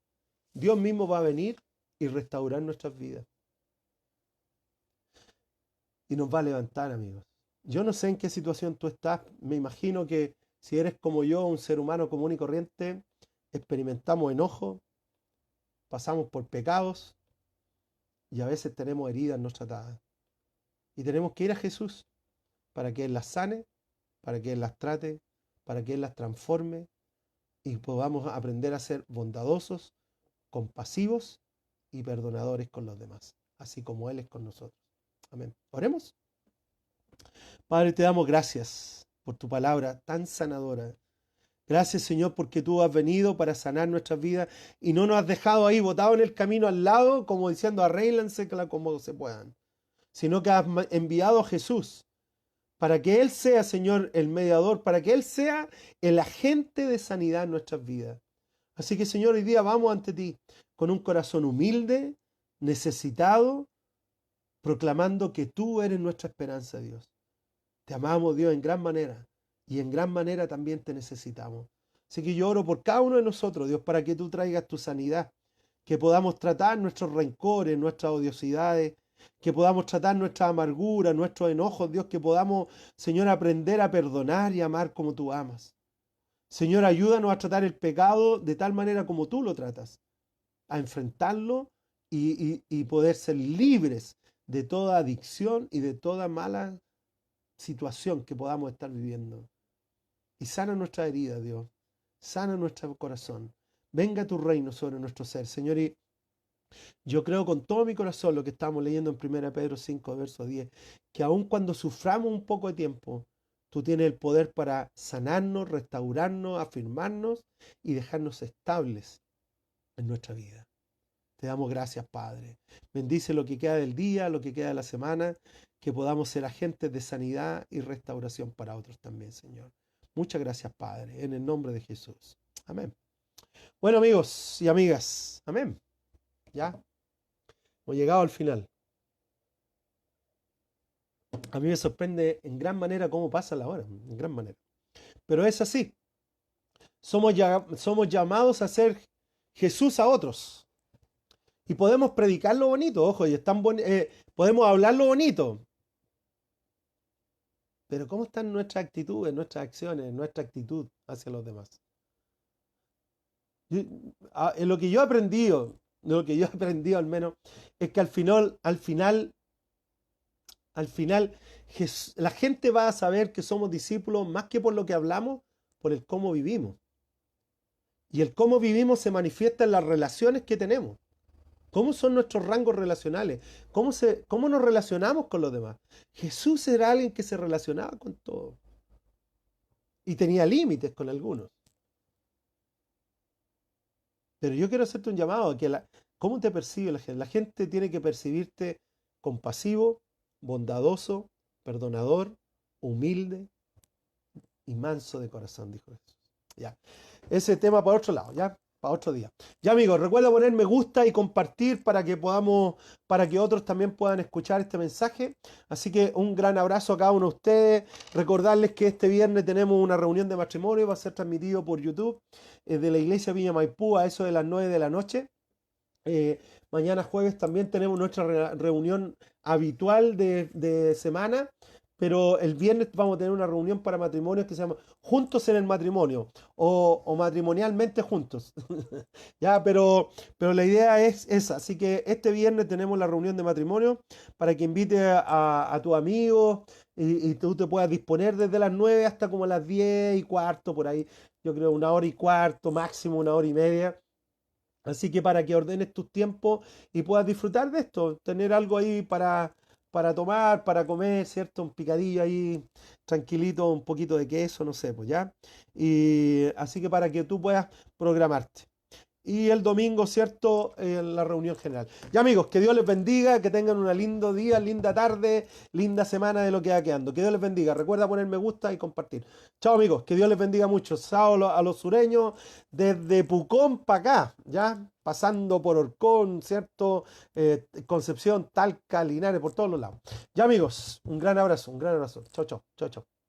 Dios mismo va a venir y restaurar nuestras vidas. Y nos va a levantar, amigos. Yo no sé en qué situación tú estás. Me imagino que si eres como yo, un ser humano común y corriente, experimentamos enojo, pasamos por pecados y a veces tenemos heridas no tratadas. Y tenemos que ir a Jesús para que Él las sane, para que Él las trate, para que Él las transforme y podamos aprender a ser bondadosos, compasivos y perdonadores con los demás, así como Él es con nosotros. Amén. Oremos. Padre, te damos gracias por tu palabra tan sanadora. Gracias, Señor, porque tú has venido para sanar nuestras vidas y no nos has dejado ahí botados en el camino al lado, como diciendo arréglense como se puedan, sino que has enviado a Jesús para que Él sea, Señor, el mediador, para que Él sea el agente de sanidad en nuestras vidas. Así que, Señor, hoy día vamos ante ti con un corazón humilde, necesitado, proclamando que tú eres nuestra esperanza, Dios. Te amamos, Dios, en gran manera y en gran manera también te necesitamos. Así que yo oro por cada uno de nosotros, Dios, para que tú traigas tu sanidad, que podamos tratar nuestros rencores, nuestras odiosidades, que podamos tratar nuestra amargura, nuestros enojos, Dios, que podamos, Señor, aprender a perdonar y amar como tú amas. Señor, ayúdanos a tratar el pecado de tal manera como tú lo tratas, a enfrentarlo y poder ser libres de toda adicción y de toda mala situación que podamos estar viviendo. Y sana nuestra herida, Dios. Sana nuestro corazón. Venga tu reino sobre nuestro ser, Señor. Y yo creo con todo mi corazón lo que estamos leyendo en 1 Pedro 5, verso 10, que aun cuando suframos un poco de tiempo, tú tienes el poder para sanarnos, restaurarnos, afirmarnos y dejarnos estables en nuestra vida. Te damos gracias, Padre. Bendice lo que queda del día, lo que queda de la semana, que podamos ser agentes de sanidad y restauración para otros también, Señor. Muchas gracias, Padre, en el nombre de Jesús. Amén. Bueno, amigos y amigas, amén. Ya hemos llegado al final. A mí me sorprende en gran manera cómo pasa la hora, en gran manera. Pero es así. Somos llamados a ser Jesús a otros. Y podemos predicar lo bonito, ojo, y podemos hablar lo bonito. Pero ¿cómo están nuestras actitudes, nuestras acciones, nuestra actitud hacia los demás? En lo que yo he aprendido, al menos, es que al final, la gente va a saber que somos discípulos más que por lo que hablamos, por el cómo vivimos. Y el cómo vivimos se manifiesta en las relaciones que tenemos. ¿Cómo son nuestros rangos relacionales? ¿Cómo nos relacionamos con los demás? Jesús era alguien que se relacionaba con todo. Y tenía límites con algunos. Pero yo quiero hacerte un llamado a que ¿cómo te percibe la gente? La gente tiene que percibirte compasivo, bondadoso, perdonador, humilde y manso de corazón, dijo Jesús. Ya. Ese tema para otro lado, ya, para otro día. Ya, amigos, recuerda poner me gusta y compartir para que otros también puedan escuchar este mensaje. Así que un gran abrazo a cada uno de ustedes. Recordarles que este viernes tenemos una reunión de matrimonio, va a ser transmitido por YouTube de la iglesia Viña Maipú a eso de las 9 de la noche. Mañana jueves también tenemos nuestra reunión habitual de semana, pero el viernes vamos a tener una reunión para matrimonios que se llama Juntos en el Matrimonio o Matrimonialmente Juntos. Ya, pero la idea es esa, así que este viernes tenemos la reunión de matrimonio para que invites a tus amigos y tú te puedas disponer desde las 9 hasta como las 10:15 por ahí, yo creo 1 hora y cuarto, máximo 1 hora y media. Así que para que ordenes tus tiempos y puedas disfrutar de esto, tener algo ahí para tomar, para comer, ¿cierto? Un picadillo ahí tranquilito, un poquito de queso, no sé, pues ya. Y así que para que tú puedas programarte. y el domingo, ¿cierto? La reunión general. Ya amigos, que Dios les bendiga, que tengan un lindo día, linda tarde, linda semana de lo que va quedando. Que Dios les bendiga. Recuerda poner me gusta y compartir. Chao amigos, que Dios les bendiga mucho. Chao a los sureños desde Pucón para acá, ¿ya? Pasando por Orcón, ¿cierto? Concepción, Talca, Linares, por todos los lados. Ya amigos, un gran abrazo, un gran abrazo. Chao, chao, chao, chao.